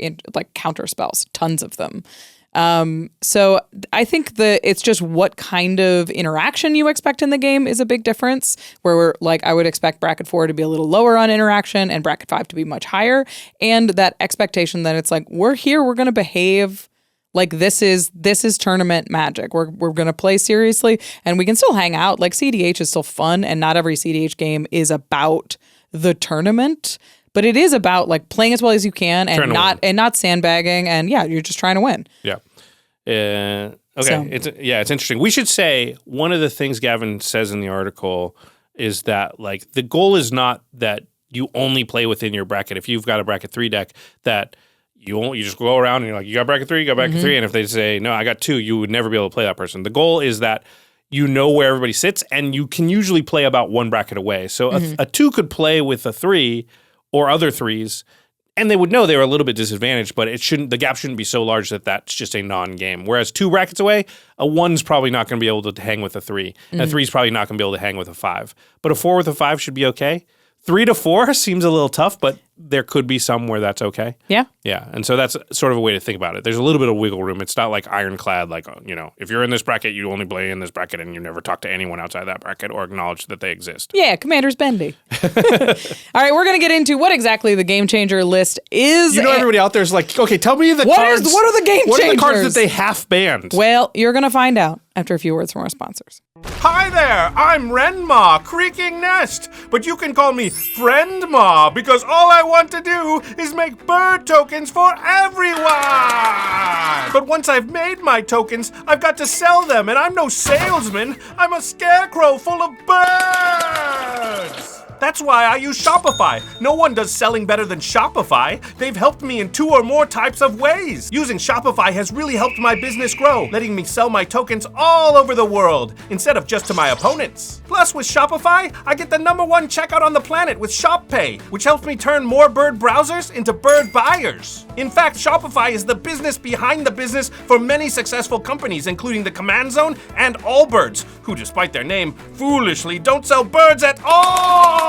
counter spells, tons of them. So I think it's just what kind of interaction you expect in the game is a big difference, where I would expect bracket 4 to be a little lower on interaction and bracket 5 to be much higher. And that expectation that it's like, we're here, we're going to behave like this is tournament Magic. We're going to play seriously and we can still hang out. Like cEDH is still fun, and not every cEDH game is about the tournament. But it is about like playing as well as you can and not sandbagging, and you're just trying to win. Yeah. Okay. So. It's interesting. We should say one of the things Gavin says in the article is that like the goal is not that you only play within your bracket. If you've got a bracket 3 deck, that you just go around and you're like, you got bracket 3, you got bracket 3, and if they say no, I got 2, you would never be able to play that person. The goal is that you know where everybody sits, and you can usually play about one bracket away. So a 2 could play with a 3. Or other 3s, and they would know they were a little bit disadvantaged, but the gap shouldn't be so large that that's just a non-game. Whereas 2 brackets away, a 1's probably not going to be able to hang with a 3, and a 3's probably not going to be able to hang with a 5. But a 4 with a 5 should be okay. 3 to 4 seems a little tough, but there could be some where that's okay. Yeah. Yeah. And so that's sort of a way to think about it. There's a little bit of wiggle room. It's not like ironclad, like, if you're in this bracket, you only play in this bracket and you never talk to anyone outside that bracket or acknowledge that they exist. Yeah, Commander's bendy. All right, we're going to get into what exactly the Game Changer list is. Everybody out there is like, okay, tell me the cards. What are the Game Changers? What are the cards that they half banned? Well, you're going to find out after a few words from our sponsors. Hi there, I'm Renma, Creaking Nest, but you can call me Friendma because all I want to do is make bird tokens for everyone. But once I've made my tokens, I've got to sell them, and I'm no salesman. I'm a scarecrow full of birds. That's why I use Shopify. No one does selling better than Shopify. They've helped me in 2 or more types of ways. Using Shopify has really helped my business grow, letting me sell my tokens all over the world, instead of just to my opponents. Plus, with Shopify, I get the #1 checkout on the planet with ShopPay, which helps me turn more bird browsers into bird buyers. In fact, Shopify is the business behind the business for many successful companies, including the Command Zone and Allbirds, who, despite their name, foolishly don't sell birds at all.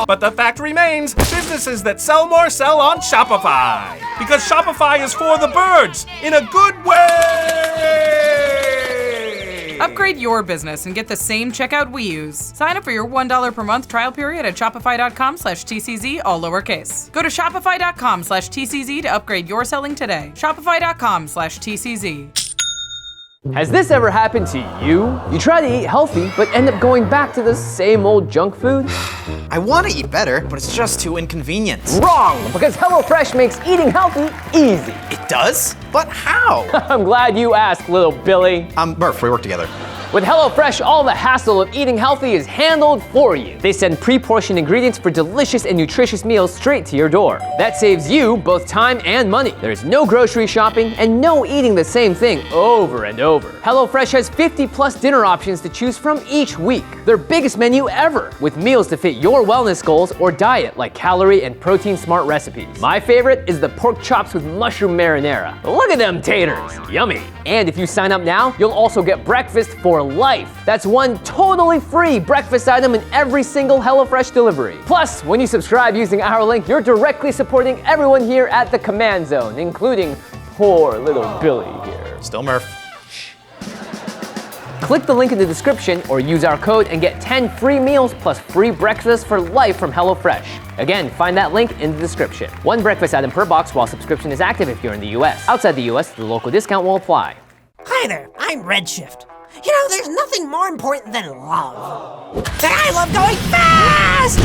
But the fact remains, businesses that sell more sell on Shopify. Because Shopify is for the birds, in a good way! Upgrade your business and get the same checkout we use. Sign up for your $1 per month trial period at shopify.com/TCZ, all lowercase. Go to shopify.com/TCZ to upgrade your selling today. Shopify.com/TCZ. Has this ever happened to you? You try to eat healthy, but end up going back to the same old junk food? I want to eat better, but it's just too inconvenient. Wrong! Because HelloFresh makes eating healthy easy. It does? But how? I'm glad you asked, little Billy. Murph, we work together. With HelloFresh, all the hassle of eating healthy is handled for you. They send pre-portioned ingredients for delicious and nutritious meals straight to your door. That saves you both time and money. There's no grocery shopping and no eating the same thing over and over. HelloFresh has 50+ dinner options to choose from each week. Their biggest menu ever, with meals to fit your wellness goals or diet, like calorie and protein smart recipes. My favorite is the pork chops with mushroom marinara. Look at them taters, yummy. And if you sign up now, you'll also get breakfast for life. That's one totally free breakfast item in every single HelloFresh delivery. Plus, when you subscribe using our link, you're directly supporting everyone here at the Command Zone, including poor little Billy here. Still Murph. Click the link in the description or use our code and get 10 free meals plus free breakfast for life from HelloFresh. Again, find that link in the description. One breakfast item per box while subscription is active if you're in the US. Outside the US, the local discount will apply. Hi there, I'm Redshift. You know, there's nothing more important than love. And I love going fast!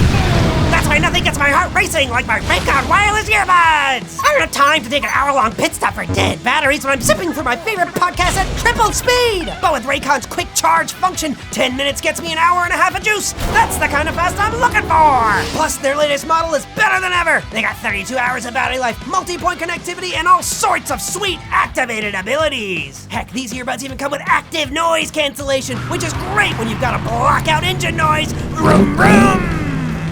That's why nothing gets my heart racing like my RAYCON wireless earbuds! I don't have time to take an hour-long pit stop for dead batteries when I'm zipping through my favorite podcast at triple speed! But with RAYCON's quick charge function, 10 minutes gets me an hour and a half of juice! That's the kind of fast I'm looking for! Plus, their latest model is better than ever! They got 32 hours of battery life, multi-point connectivity, and all sorts of sweet activated abilities! Heck, these earbuds even come with active noise cancellation, which is great when you've got to block out engine noise! Vroom, vroom!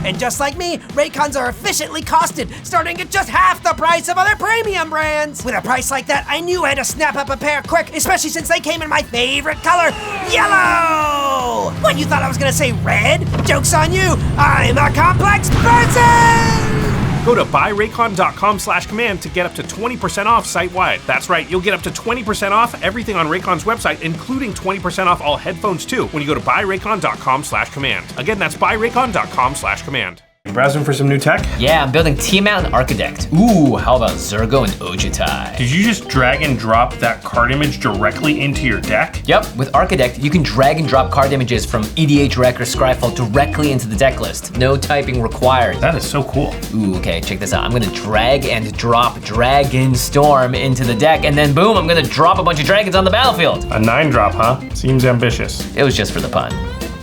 And just like me, Raycons are efficiently costed, starting at just half the price of other premium brands. With a price like that, I knew I had to snap up a pair quick, especially since they came in my favorite color, yellow! What, you thought I was gonna say red? Joke's on you, I'm a complex person! Go to buyraycon.com/command to get up to 20% off site-wide. That's right, you'll get up to 20% off everything on Raycon's website, including 20% off all headphones too, when you go to buyraycon.com/command. Again, that's buyraycon.com/command. You browsing for some new tech? Yeah, I'm building Tiamat and ARCHIDEKT. Ooh, how about Zergo and Ojutai? Did you just drag and drop that card image directly into your deck? Yep, with ARCHIDEKT, you can drag and drop card images from EDH, Rec, or Scryfall directly into the deck list. No typing required. That is so cool. Ooh, okay, check this out. I'm gonna drag and drop Dragon Storm into the deck, and then boom, I'm gonna drop a bunch of dragons on the battlefield. A 9-drop, huh? Seems ambitious. It was just for the pun.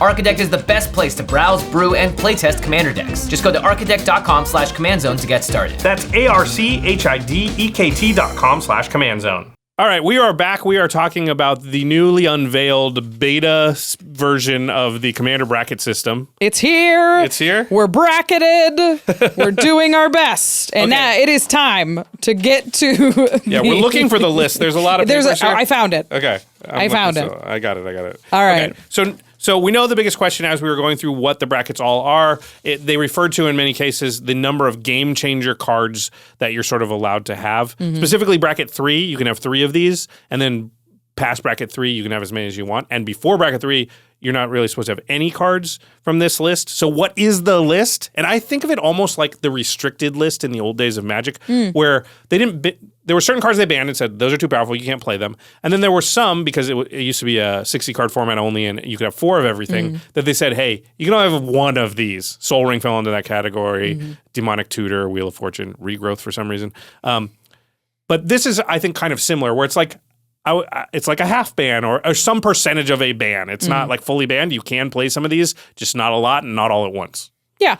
ARCHIDEKT is the best place to browse, brew, and playtest commander decks. Just go to archidekt.com/commandzone to get started. That's ARCHIDEKT.com/commandzone. All right, we are back. We are talking about the newly unveiled beta version of the Commander bracket system. It's here. It's here. We're bracketed. We're doing our best. And Okay. now it is time to get to Yeah, we're looking for the list. There's a lot of papers here. I found it. Okay. I found it. I got it. All right. Okay. So we know the biggest question as we were going through what the brackets all are, they referred to in many cases the number of game changer cards that you're sort of allowed to have. Mm-hmm. Specifically bracket 3, you can have 3 of these, and then past bracket 3, you can have as many as you want. And before bracket 3, you're not really supposed to have any cards from this list. So what is the list? And I think of it almost like the restricted list in the old days of Magic, where they didn't. There were certain cards they banned and said, those are too powerful, you can't play them. And then there were some, because it used to be a 60-card format only and you could have 4 of everything, that they said, hey, you can only have 1 of these. Soul Ring fell into that category, Demonic Tutor, Wheel of Fortune, Regrowth for some reason. But this is, I think, kind of similar, where it's like a half ban or some percentage of a ban. It's not like fully banned. You can play some of these, just not a lot and not all at once. Yeah.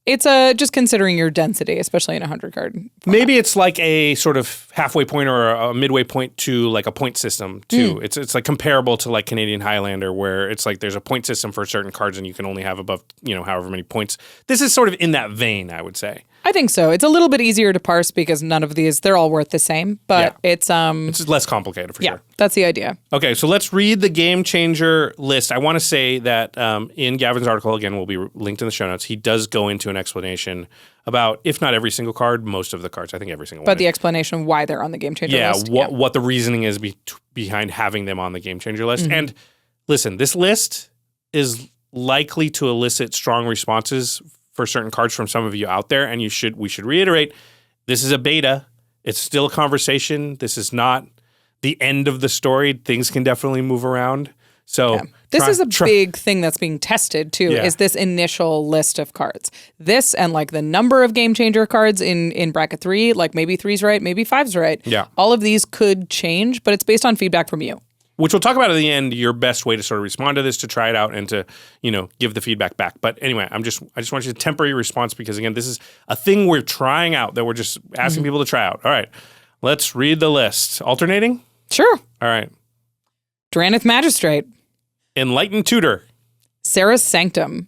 It's just considering your density, especially in a 100-card. Maybe it's like a sort of halfway point or a midway point to like a point system too. It's like comparable to like Canadian Highlander, where it's like there's a point system for certain cards and you can only have above, however many points. This is sort of in that vein, I would say. I think so. It's a little bit easier to parse because none of these, they're all worth the same, but it's less complicated for sure. That's the idea. Okay, so let's read the game changer list. I want to say that in Gavin's article, again, will be linked in the show notes, he does go into an explanation about, if not every single card, most of the cards. I think every single one. But the explanation why they're on the game changer list. What the reasoning is behind having them on the game changer list. And listen, this list is likely to elicit strong responses for certain cards from some of you out there, and we should reiterate, this is a beta. It's still a conversation. This is not the end of the story. Things can definitely move around. So this is a big thing that's being tested too, Yeah. is this initial list of cards. This and like the number of game changer cards in bracket 3, like maybe 3's right, maybe 5's right. Yeah. All of these could change, but it's based on feedback from you. which we'll talk about at the end, your best way to sort of respond to this, to try it out and to, give the feedback back. But anyway, I just want you to temper your response because, again, this is a thing we're trying out that we're just asking people to try out. All right, let's read the list. Alternating? Sure. All right. Drannith Magistrate. Enlightened Tutor. Sarah's Sanctum.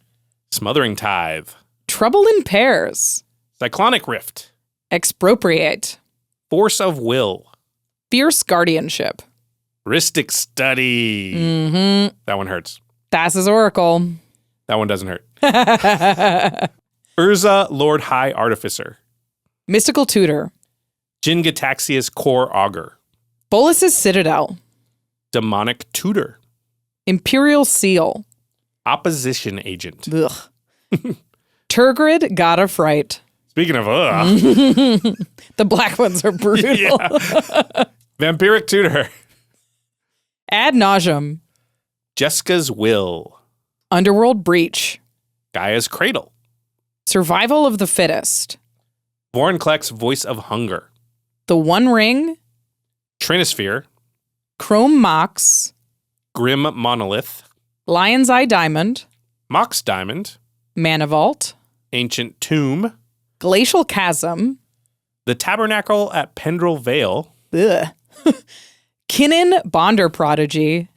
Smothering Tithe. Trouble in Pairs. Cyclonic Rift. Expropriate. Force of Will. Fierce Guardianship. Rhystic Study. Mm-hmm. That one hurts. Thassa's Oracle. That one doesn't hurt. Urza, Lord High Artificer. Mystical Tutor. Jin-Gitaxias Core Augur. Bolus's Citadel. Demonic Tutor. Imperial Seal. Opposition Agent. Ugh. Turgrid, God of Fright. Speaking of The black ones are brutal. Yeah. Vampiric Tutor. Ad Nauseam. Jeska's Will. Underworld Breach. Gaia's Cradle. Survival of the Fittest. Vorinclex Voice of Hunger. The One Ring. Trinisphere. Chrome Mox. Grim Monolith. Lion's Eye Diamond. Mox Diamond. Mana Vault. Ancient Tomb. Glacial Chasm. The Tabernacle at Pendrell Vale. Ugh. Kinnan Bonder Prodigy.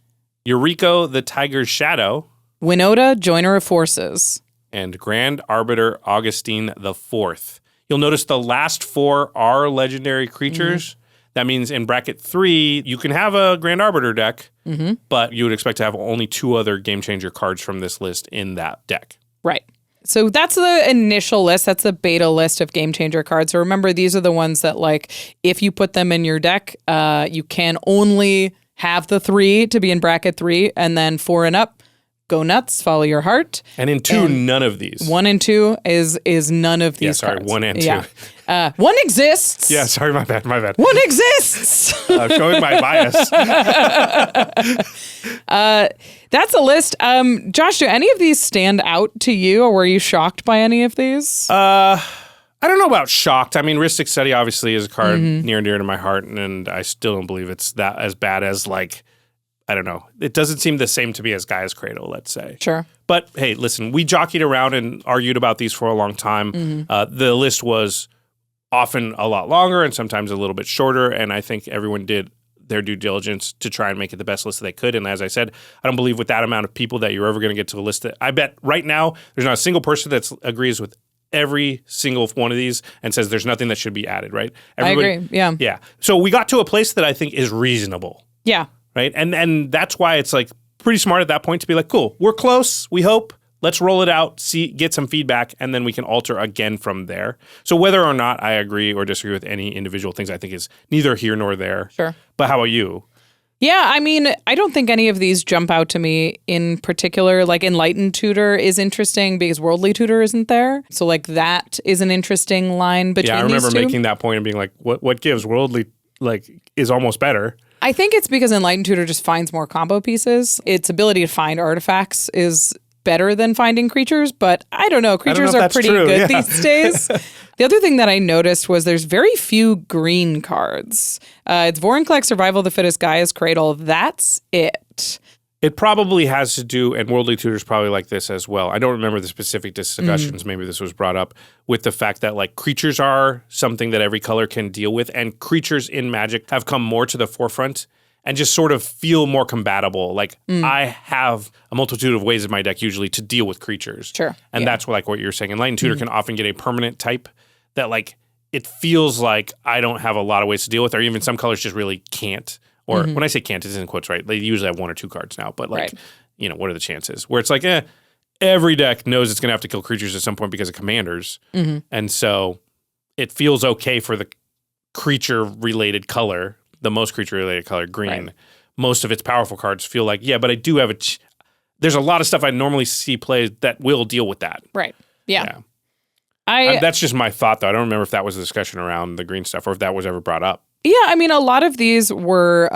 Eureka the Tiger's Shadow. Winota Joiner of Forces. And Grand Arbiter Augustine IV. You'll notice the last 4 are legendary creatures. That means in bracket 3, you can have a Grand Arbiter deck, but you would expect to have only 2 other Game Changer cards from this list in that deck. Right. So that's the initial list. That's the beta list of Game Changer cards. So remember, these are the ones that, if you put them in your deck, you can only have the 3 to be in bracket 3, and then 4 and up, go nuts, follow your heart. And in 2, none of these. 1 and 2 is none of these cards. 1 and 2. Yeah. 1 exists. Yeah, sorry, my bad. 1 exists. Showing my bias. That's a list. Josh, do any of these stand out to you, or were you shocked by any of these? I don't know about shocked. I mean, Rhystic Study obviously is a card near and dear to my heart, and I still don't believe it's that as bad as, I don't know. It doesn't seem the same to me as Gaia's Cradle, let's say. Sure. But hey, listen, we jockeyed around and argued about these for a long time. The list was often a lot longer and sometimes a little bit shorter, and I think everyone did their due diligence to try and make it the best list that they could. And as I said, I don't believe with that amount of people that you're ever going to get to a list that I bet right now there's not a single person that agrees with every single one of these and says there's nothing that should be added, right? I agree. Yeah. Yeah. So we got to a place that I think is reasonable. Yeah. Right. And that's why it's pretty smart at that point to be cool, we're close, we hope. Let's roll it out, get some feedback, and then we can alter again from there. So whether or not I agree or disagree with any individual things, I think is neither here nor there. Sure. But how about you? Yeah, I mean, I don't think any of these jump out to me in particular. Enlightened Tutor is interesting because Worldly Tutor isn't there. So that is an interesting line between these two. Yeah, I remember making that point and being what gives? Worldly is almost better. I think it's because Enlightened Tutor just finds more combo pieces. Its ability to find artifacts is better than finding creatures, but I don't know. Creatures are pretty good these days. The other thing that I noticed was there's very few green cards. It's Vorinclex, Survival of the Fittest, Gaia's Cradle. That's it. It probably has to do, and Worldly Tutor's probably like this as well. I don't remember the specific discussions. Maybe this was brought up with the fact that creatures are something that every color can deal with, and creatures in Magic have come more to the forefront and just sort of feel more compatible. I have a multitude of ways in my deck usually to deal with creatures. Sure. And that's what you're saying. Enlightened Tutor can often get a permanent type that it feels like I don't have a lot of ways to deal with, or even some colors just really can't. Or when I say can't, it's in quotes, right? They usually have 1 or 2 cards now, but what are the chances? Where it's every deck knows it's going to have to kill creatures at some point because of commanders. And so it feels okay for the creature-related color, the most creature-related color, green. Right. Most of its powerful cards feel but I do have there's a lot of stuff I normally see played that will deal with that. Right. Yeah. That's just my thought, though. I don't remember if that was a discussion around the green stuff or if that was ever brought up. Yeah, I mean, a lot of these were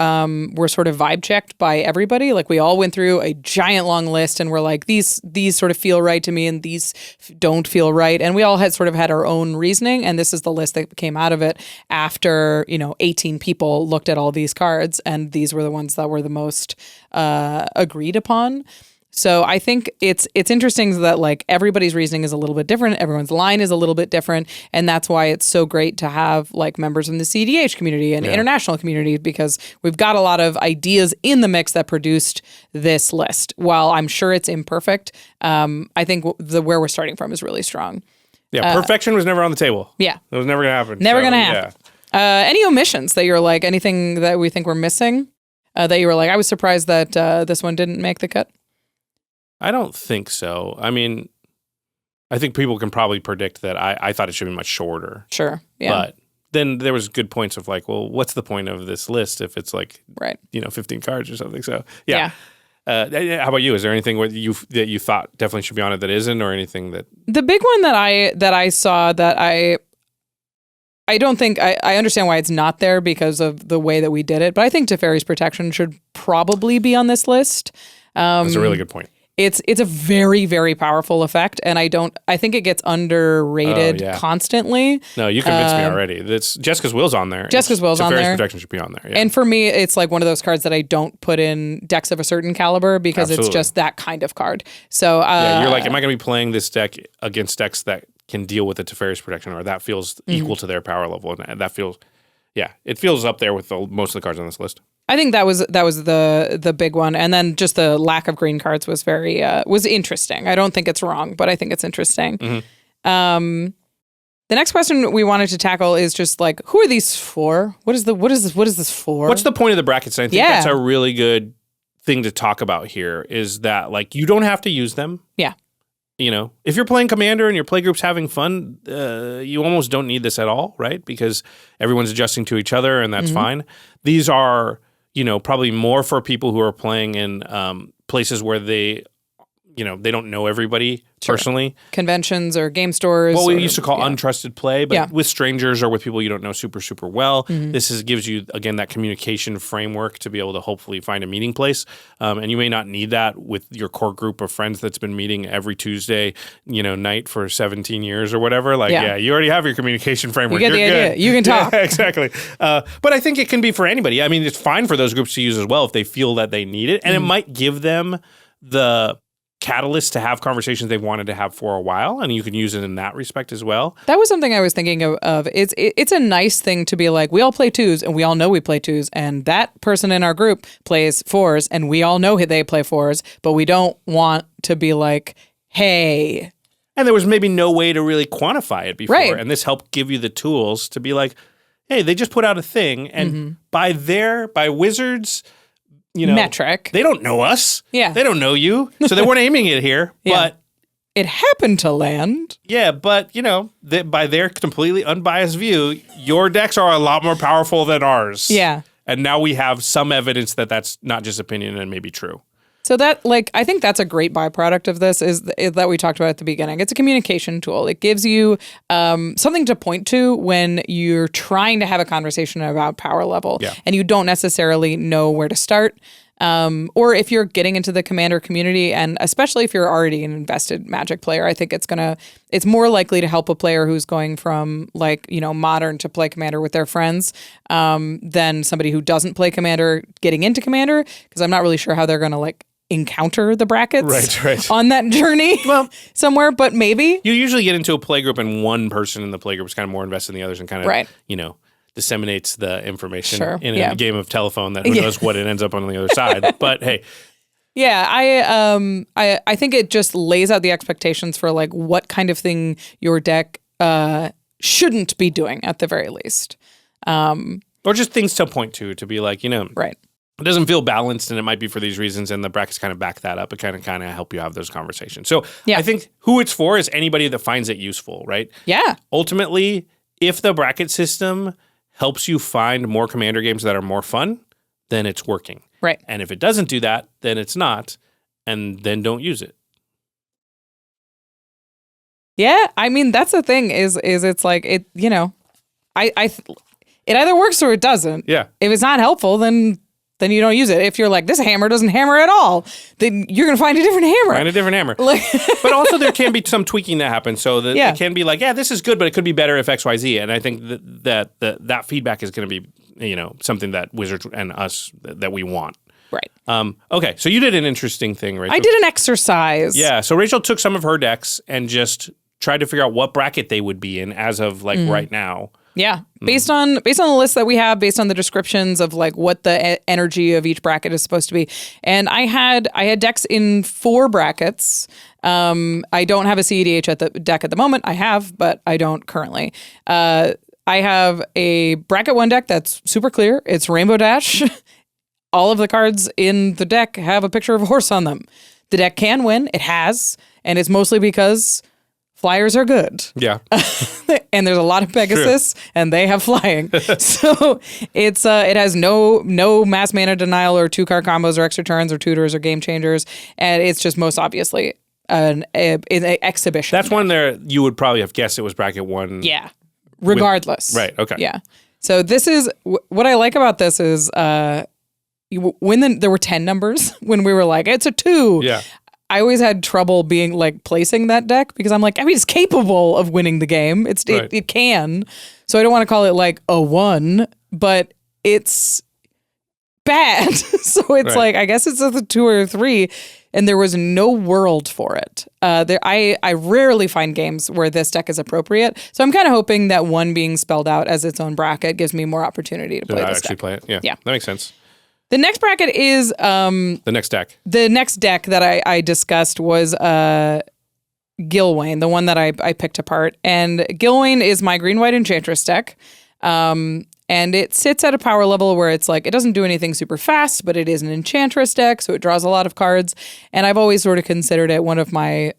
sort of vibe checked by everybody. Like we all went through a giant long list and we're like, these sort of feel right to me and these don't feel right. And we all had our own reasoning. And this is the list that came out of it after, 18 people looked at all these cards. And these were the ones that were the most agreed upon. So I think it's interesting that like everybody's reasoning is a little bit different. Everyone's line is a little bit different. And that's why it's so great to have like members in the cEDH community and international community, because we've got a lot of ideas in the mix that produced this list. While I'm sure it's imperfect, I think where we're starting from is really strong. Yeah, perfection was never on the table. Yeah. It was never going to happen. Never going to happen. Yeah. Any omissions that you're like, anything that we think we're missing that you were like, I was surprised that this one didn't make the cut? I don't think so. I mean, I think people can probably predict that I thought it should be much shorter. Sure. Yeah. But then there was good points of like, well, what's the point of this list if it's like, 15 cards or something? So, yeah. How about you? Is there anything that you thought definitely should be on it that isn't, or anything that... The big one that I saw that I don't think... I understand why it's not there because of the way that we did it, but I think Teferi's Protection should probably be on this list. That's a really good point. It's a very, very powerful effect, and I think it gets underrated constantly. No, you convinced me already. It's Jessica's Will's on there. Jessica's Will's on there. Teferi's Protection should be on there. Yeah. And for me, it's like one of those cards that I don't put in decks of a certain caliber because it's just that kind of card. So you're like, am I going to be playing this deck against decks that can deal with the Teferi's Protection, or that feels equal to their power level? And that feels, it feels up there with most of the cards on this list. I think that was the big one, and then just the lack of green cards was very was interesting. I don't think it's wrong, but I think it's interesting. Mm-hmm. The next question we wanted to tackle is just like, who are these for? What is this for? What's the point of the brackets? And I think that's a really good thing to talk about here. Is that like you don't have to use them? Yeah. If you're playing Commander and your playgroup's having fun, you almost don't need this at all, right? Because everyone's adjusting to each other, and that's fine. These are probably more for people who are playing in places where they don't know everybody personally. Conventions or game stores. What we used to call untrusted play, but with strangers or with people you don't know super, super well. This gives you, again, that communication framework to be able to hopefully find a meeting place. And you may not need that with your core group of friends that's been meeting every Tuesday, night for 17 years or whatever. Like, you already have your communication framework. You get the idea. You can talk. Yeah, exactly. But I think it can be for anybody. I mean, it's fine for those groups to use as well if they feel that they need it. And it might give them the catalyst to have conversations they've wanted to have for a while, and you can use it in that respect as well. That was something I was thinking of. It's a nice thing to be like, we all play twos, and we all know we play twos, and that person in our group plays fours, and we all know they play fours, but we don't want to be like, hey. And there was maybe no way to really quantify it before, right. And this helped give you the tools to be like, hey, they just put out a thing, and by Wizards... metric. They don't know us. Yeah. They don't know you. So they weren't aiming it here. But it happened to land. Yeah, but by their completely unbiased view, your decks are a lot more powerful than ours. Yeah. And now we have some evidence that that's not just opinion and maybe true. So that, I think that's a great byproduct of this is that we talked about at the beginning. It's a communication tool. It gives you something to point to when you're trying to have a conversation about power level and you don't necessarily know where to start. Or if you're getting into the Commander community, and especially if you're already an invested Magic player, I think it's more likely to help a player who's going from Modern to play Commander with their friends than somebody who doesn't play Commander getting into Commander, because I'm not really sure how they're going to encounter the brackets on that journey somewhere, but maybe. You usually get into a playgroup and one person in the playgroup is kind of more invested than the others and kind of, disseminates the information in a game of telephone that who knows what it ends up on the other side. But hey. Yeah, I think it just lays out the expectations for what kind of thing your deck shouldn't be doing at the very least. Or just things to point to be like, right. It doesn't feel balanced, and it might be for these reasons, and the brackets kind of back that up. It kind of help you have those conversations. So I think who it's for is anybody that finds it useful, right? Yeah. Ultimately, if the bracket system helps you find more Commander games that are more fun, then it's working. Right. And if it doesn't do that, then it's not, and then don't use it. it Yeah, I mean, that's the thing is it's like it, it either works or it doesn't. Yeah. If it's not helpful, then you don't use it. If you're like, this hammer doesn't hammer at all, then you're going to find a different hammer. Find a different hammer. But also there can be some tweaking that happens. So that it can be like, yeah, this is good, but it could be better if X, Y, Z. And I think that feedback is going to be, something that Wizards and us that we want. Right. Okay, so you did an interesting thing, Rachel. I did an exercise. Yeah, so Rachel took some of her decks and just tried to figure out what bracket they would be in as of right now. Yeah, based on the list that we have, based on the descriptions of like what the energy of each bracket is supposed to be, and I had decks in 4 brackets. I don't have a cEDH at the deck at the moment. I have, but I don't currently. I have a bracket 1 deck that's super clear. It's Rainbow Dash. All of the cards in the deck have a picture of a horse on them. The deck can win. It has, and it's mostly because flyers are good. Yeah. And there's a lot of Pegasus, and they have flying. So it has no mass mana denial or 2-card combos or extra turns or tutors or game changers, and it's just most obviously an exhibition. That's one there you would probably have guessed it was bracket 1. Yeah. Regardless. Right. Okay. Yeah. So this is what I like about this is when there were 10 numbers when we were like it's a 2. Yeah. I always had trouble being like placing that deck because I'm like, I mean, it's capable of winning the game. It can. So I don't want to call it like a 1, but it's bad. So it's like, I guess it's a 2 or a 3, and there was no world for it. I rarely find games where this deck is appropriate. So I'm kind of hoping that 1 being spelled out as its own bracket gives me more opportunity to play this deck. Play it. Yeah. That makes sense. The next bracket is the next deck. The next deck that I discussed was Gylwain, the one that I picked apart. And Gylwain is my green-white Enchantress deck. And it sits at a power level where it's like, it doesn't do anything super fast, but it is an Enchantress deck, so it draws a lot of cards. And I've always sort of considered it one of my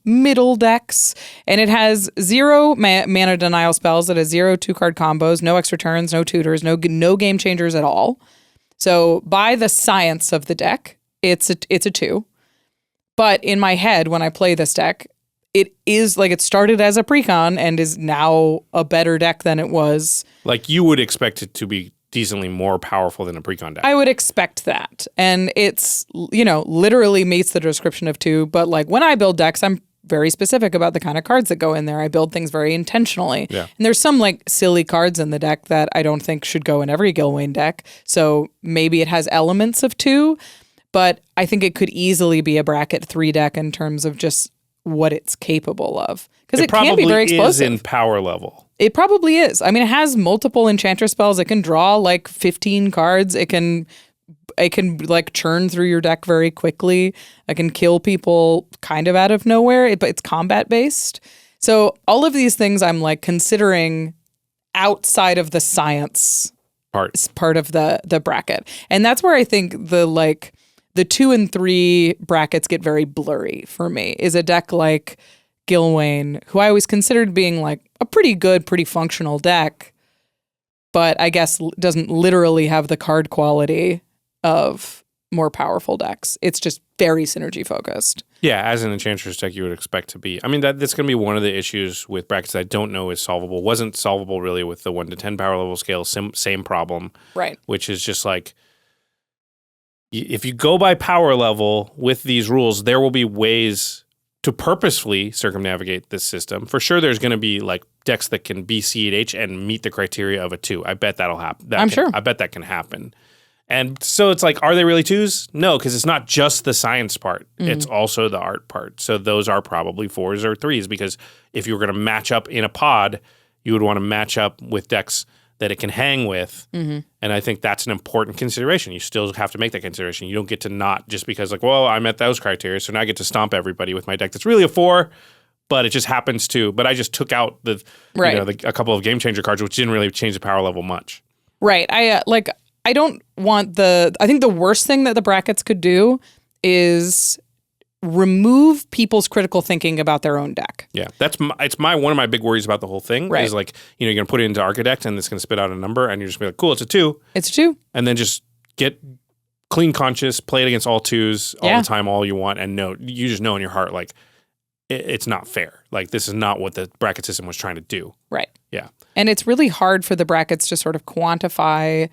middle decks. And it has 0 mana denial spells. It has 0 2-card combos, no extra turns, no tutors, no game changers at all. So by the science of the deck, it's a 2. But in my head, when I play this deck, it is like it started as a precon and is now a better deck than it was. Like you would expect it to be decently more powerful than a precon deck. I would expect that. And it's, literally meets the description of 2. But like when I build decks, I'm very specific about the kind of cards that go in there. I build things very intentionally. Yeah. And there's some like silly cards in the deck that I don't think should go in every Gylwain deck. So maybe it has elements of 2, but I think it could easily be a bracket 3 deck in terms of just what it's capable of. Because it can be very explosive. It probably is in power level. It probably is. I mean, it has multiple Enchantress spells. It can draw like 15 cards. It can like churn through your deck very quickly. It can kill people kind of out of nowhere, but it's combat based. So all of these things I'm like considering outside of the science part of the bracket. And that's where I think the 2 and 3 brackets get very blurry for me. Is a deck like Gylwain, who I always considered being like a pretty good, pretty functional deck, but I guess doesn't literally have the card quality of more powerful decks. It's just very synergy focused. Yeah, as an Enchantress deck, you would expect to be. I mean, that's going to be one of the issues with brackets that I don't know is solvable. Wasn't solvable really with the 1 to 10 power level scale. Same problem. Right. Which is just like, if you go by power level with these rules, there will be ways to purposefully circumnavigate this system. For sure, there's going to be like decks that can be cEDH and meet the criteria of a 2. I bet that'll happen. I bet that can happen. And so it's like, are they really 2s? No, because it's not just the science part. It's also the art part. So those are probably 4s or 3s, because if you were going to match up in a pod, you would want to match up with decks that it can hang with. And I think that's an important consideration. You still have to make that consideration. You don't get to not just because like, well, I met those criteria, so now I get to stomp everybody with my deck that's really a 4, but it just happens to. But I just took out a couple of game changer cards, which didn't really change the power level much. Right. I don't want I think the worst thing that the brackets could do is remove people's critical thinking about their own deck. Yeah, it's one of my big worries about the whole thing. Right. Is like, you're going to put it into ARCHIDEKT and it's going to spit out a number, and you're just going to be like, cool, it's a 2. It's a 2. And then just get clean conscious, play it against all 2s all the time, all you want, and you just know in your heart, like, it's not fair. Like, this is not what the bracket system was trying to do. Right. Yeah. And it's really hard for the brackets to sort of quantify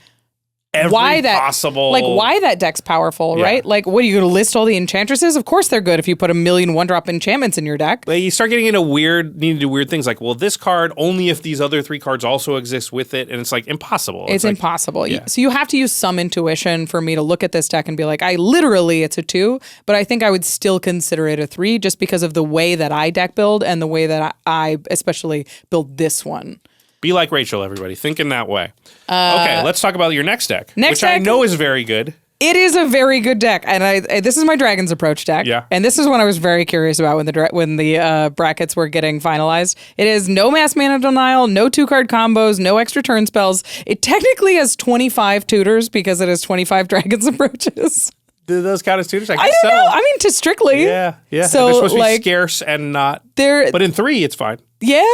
Every why that possible... like why that deck's powerful, Yeah. right? Like, what are you going to list all the enchantresses? Of course they're good if you put 1,000,000 one-drop enchantments in your deck. But you start getting into needing to do weird things like, well, this card only if these other 3 cards also exist with it, and it's like impossible. It's like, impossible. yeah. So you have to use some intuition for me to look at this deck and be like, it's a 2, but I think I would still consider it a 3 just because of the way that I deck build and the way that I especially build this one. Be like Rachel, everybody. Think in that way. Okay, let's talk about your next deck, which I deck- know is very good. It is a very good deck, and this is my Dragon's Approach deck. Yeah. And this is one I was very curious about when the brackets were getting finalized. It is no mass mana denial, no 2-card combos, no extra turn spells. It technically has 25 tutors because it has 25 Dragon's Approaches. Do those count as tutors? I don't know. I mean, to Strictly. Yeah. So, they're supposed to be like, scarce and not. they're But in 3, it's fine. yeah.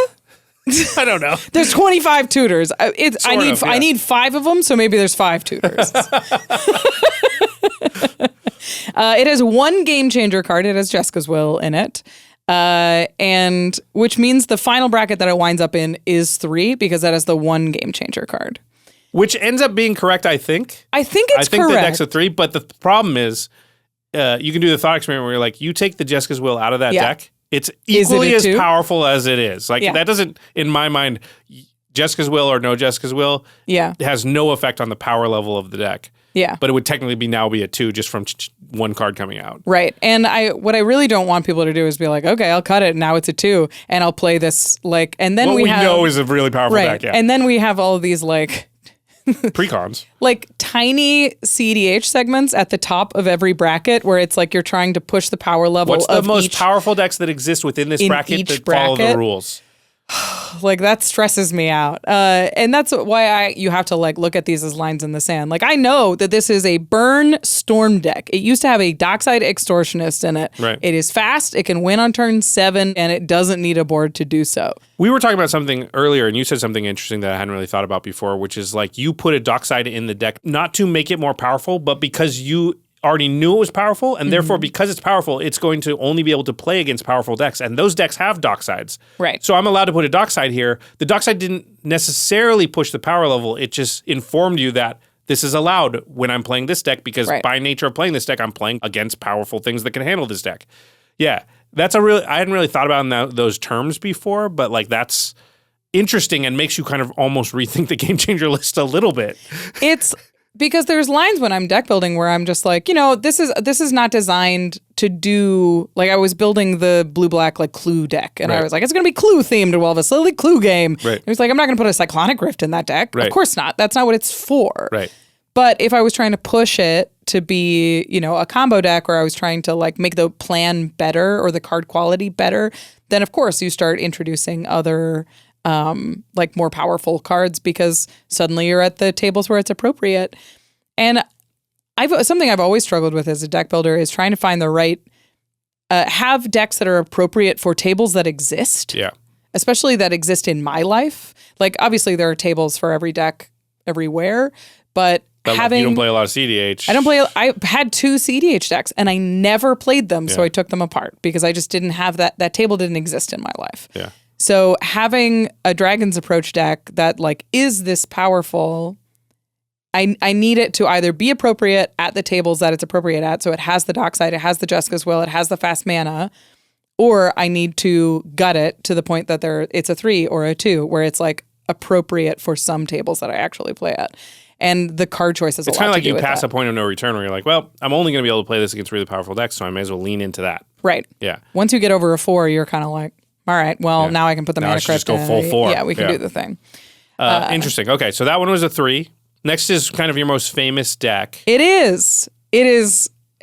I don't know. There's 25 tutors. I need 5 of them, so maybe there's 5 tutors. It has 1 game changer card. It has Jessica's Will in it. And which means the final bracket that it winds up in is 3 because that has the 1 game changer card. Which ends up being correct, I think. I think it's correct. the deck's a 3, but the problem is you can do the thought experiment where you're like, you take the Jessica's Will out of that deck, it's equally as powerful as it is. Like, that doesn't, in my mind, Jessica's Will or no Jessica's Will has no effect on the power level of the deck. Yeah. But it would technically now be a 2 just from 1 card coming out. Right. And what I really don't want people to do is be like, okay, I'll cut it. Now it's a 2 and I'll play this like, and then we know is a really powerful deck. Yeah. And then we have all of these like precons. Like tiny cEDH segments at the top of every bracket where it's like you're trying to push the power level What's the most powerful decks that exist within this bracket that follow the rules? Like, that stresses me out. And that's why you have to like look at these as lines in the sand. Like, I know that this is a burn storm deck. It used to have a Dockside Extortionist in it. Right. It is fast. It can win on turn 7 and it doesn't need a board to do so. We were talking about something earlier and you said something interesting that I hadn't really thought about before, which is like you put a Dockside in the deck not to make it more powerful, but because you already knew it was powerful, and therefore, because it's powerful, it's going to only be able to play against powerful decks, and those decks have Docksides. Right. So I'm allowed to put a Dockside here. The Dockside didn't necessarily push the power level. It just informed you that this is allowed when I'm playing this deck, because by nature of playing this deck, I'm playing against powerful things that can handle this deck. Yeah, that's I hadn't really thought about in those terms before, but like that's interesting and makes you kind of almost rethink the Game Changer list a little bit. It's because there's lines when I'm deck building where I'm just like, this is not designed to do, like, I was building the blue-black like Clue deck, and I was like, it's going to be Clue themed, well, the silly Clue game. Right. It was like, I'm not going to put a Cyclonic Rift in that deck. Right. Of course not. That's not what it's for. Right. But if I was trying to push it to be, a combo deck, or I was trying to like make the plan better or the card quality better, then of course you start introducing other like more powerful cards, because suddenly you're at the tables where it's appropriate. And something I've always struggled with as a deck builder is trying to find the right, have decks that are appropriate for tables that exist. Yeah. Especially that exist in my life. Like, obviously there are tables for every deck everywhere, but you don't play a lot of cEDH. I had 2 cEDH decks and I never played them. So I took them apart because I just didn't have that table didn't exist in my life. Yeah. So having a Dragon's Approach deck that like is this powerful, I need it to either be appropriate at the tables that it's appropriate at. So it has the Dockside, it has the Jessica's Will, it has the fast mana, or I need to gut it to the point that it's a 3 or a 2 where it's like appropriate for some tables that I actually play at. And the card choice is a lot to do with that. It's kind of like you pass a point of no return where you're like, well, I'm only going to be able to play this against really powerful decks, so I may as well lean into that. Right. Yeah. Once you get over a 4, you're kind of like, all right, well, now I can put the mana crypt just go full 4. Yeah, we can do the thing. Interesting. Okay, so that one was a 3. Next is kind of your most famous deck. It is.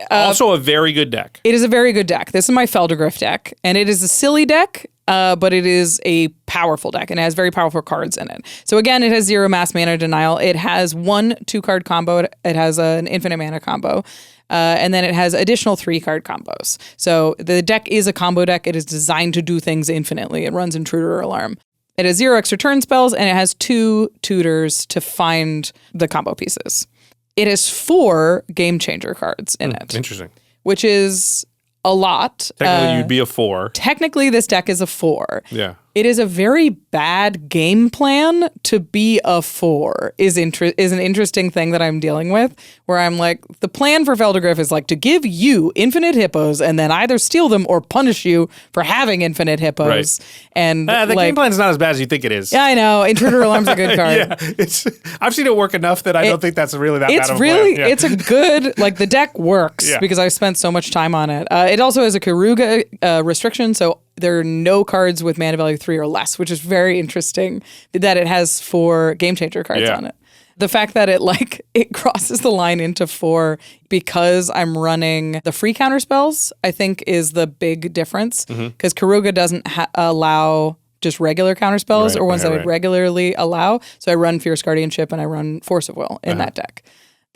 Also a very good deck. It is a very good deck. This is my Phelddagrif deck, and it is a silly deck, but it is a powerful deck, and it has very powerful cards in it. So again, it has 0 mass mana denial. It has 1 2-card combo. It has an infinite mana combo. And then it has additional 3-card combos. So the deck is a combo deck. It is designed to do things infinitely. It runs Intruder Alarm. It has 0 extra turn spells, and it has 2 tutors to find the combo pieces. It has 4 Game Changer cards in it. Interesting. Which is a lot. Technically, you'd be a 4. Technically, this deck is a 4. Yeah. It is a very bad game plan to be a 4 is an interesting thing that I'm dealing with, where I'm like, the plan for Phelddagrif is like to give you infinite hippos and then either steal them or punish you for having infinite hippos. Right. And The game plan's not as bad as you think it is. Yeah, I know. Intruder Alarm's a good card. Yeah, I've seen it work enough that I don't think that's really that bad of a really, plan. Yeah. it's a good, like the deck works Yeah. because I've spent so much time on it. It also has a Karuga restriction, so there are no cards with mana value 3 or less, which is very interesting that it has 4 game changer cards on it. The fact that it crosses the line into 4 because I'm running the free counter spells, I think is the big difference. Because Karuga doesn't allow just regular counter spells or ones that I would regularly allow. So I run Fierce Guardianship and I run Force of Will in that deck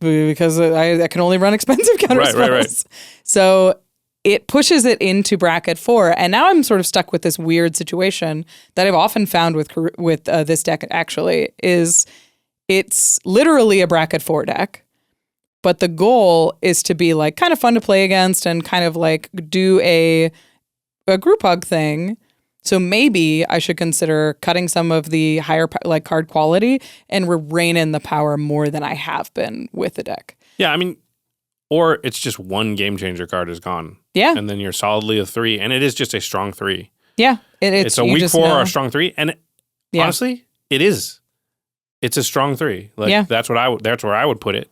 because I can only run expensive counter spells. Right. So it pushes it into bracket 4, and now I'm sort of stuck with this weird situation that I've often found with this deck. Actually, is it's literally a bracket 4 deck, but the goal is to be like kind of fun to play against and kind of like do a group hug thing. So maybe I should consider cutting some of the higher like card quality and rein in the power more than I have been with the deck. Yeah, I mean, or it's just one game changer card is gone. Yeah. And then you're solidly a 3, and it is just a strong 3. Yeah. It's a weak 4 or a strong 3, and honestly, it is. It's a strong 3. Like that's where I would put it.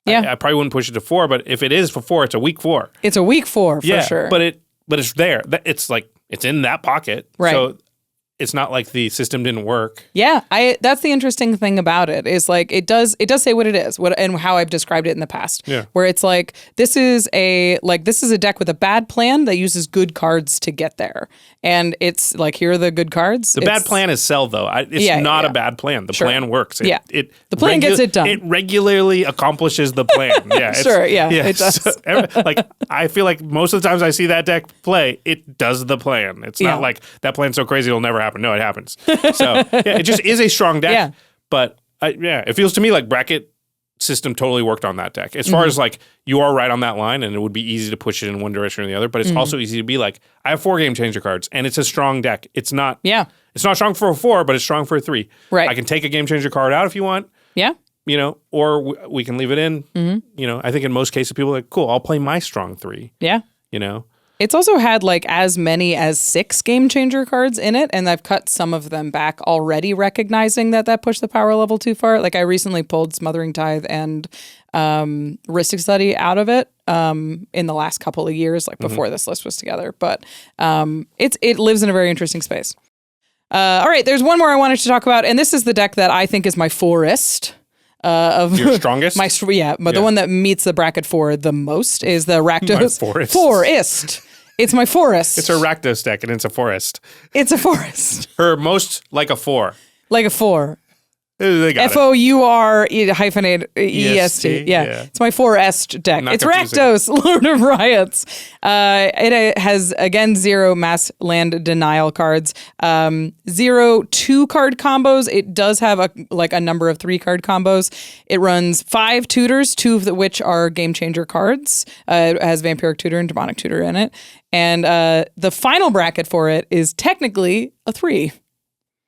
Yeah. I probably wouldn't push it to 4, but if it is for 4, it's a weak 4. It's a weak 4 for sure. But it's there. It's like it's in that pocket. Right. So it's not like the system didn't work. Yeah, that's the interesting thing about it is like it does say what it is, and how I've described it in the past. Yeah. Where it's like this is a deck with a bad plan that uses good cards to get there, and it's like here are the good cards. The bad plan is sell though. It's not a bad plan. The plan works. The plan gets it done. It regularly accomplishes the plan. Yeah. It does. So, like I feel like most of the times I see that deck play, it does the plan. It's not like that plan's so crazy it'll never happen. No, it happens. So it just is a strong deck. Yeah. But it feels to me like bracket system totally worked on that deck. As far as like you are right on that line, and it would be easy to push it in one direction or the other. But it's also easy to be like, I have 4 game changer cards, and it's a strong deck. It's not. Yeah. It's not strong for a 4, but it's strong for a 3. Right. I can take a game changer card out if you want. Yeah. You know, or we can leave it in. You know, I think in most cases people are like, cool, I'll play my strong 3. Yeah. You know. It's also had like as many as 6 game changer cards in it, and I've cut some of them back already, recognizing that pushed the power level too far. Like I recently pulled Smothering Tithe and Ristic Study out of it in the last couple of years, like before this list was together. But it lives in a very interesting space. All right, there's one more I wanted to talk about, and this is the deck that I think is my forest. Of your strongest? The one that meets the bracket 4 the most is the Rakdos. My forest. It's my forest. It's her Rakdos deck, and it's a forest. It's a forest. Her most like a 4. Like a 4. They got FOUR hyphenate EST. Yeah. It's my forest deck. Not it's confusing. Rakdos, Lord of Riots. It has, again, 0 mass land denial cards, 0 2-card combos. It does have a number of 3-card combos. It runs 5 tutors, 2 of which are game changer cards. It has Vampiric Tutor and Demonic Tutor in it. And the final bracket for it is technically a 3.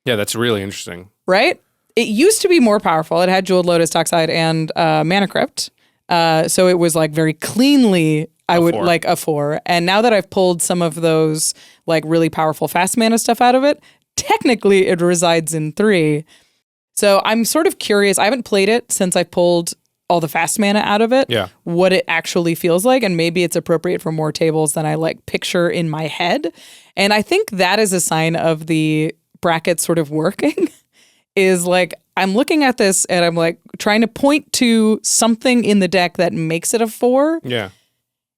Yeah, that's really interesting. Right? It used to be more powerful. It had Jeweled Lotus, Dockside, and Mana Crypt. So it was like very cleanly, like a 4. And now that I've pulled some of those like really powerful fast mana stuff out of it, technically it resides in 3. So I'm sort of curious. I haven't played it since I pulled all the fast mana out of it. Yeah. What it actually feels like. And maybe it's appropriate for more tables than I like picture in my head. And I think that is a sign of the bracket sort of working. Is like, I'm looking at this and I'm like trying to point to something in the deck that makes it a 4. Yeah.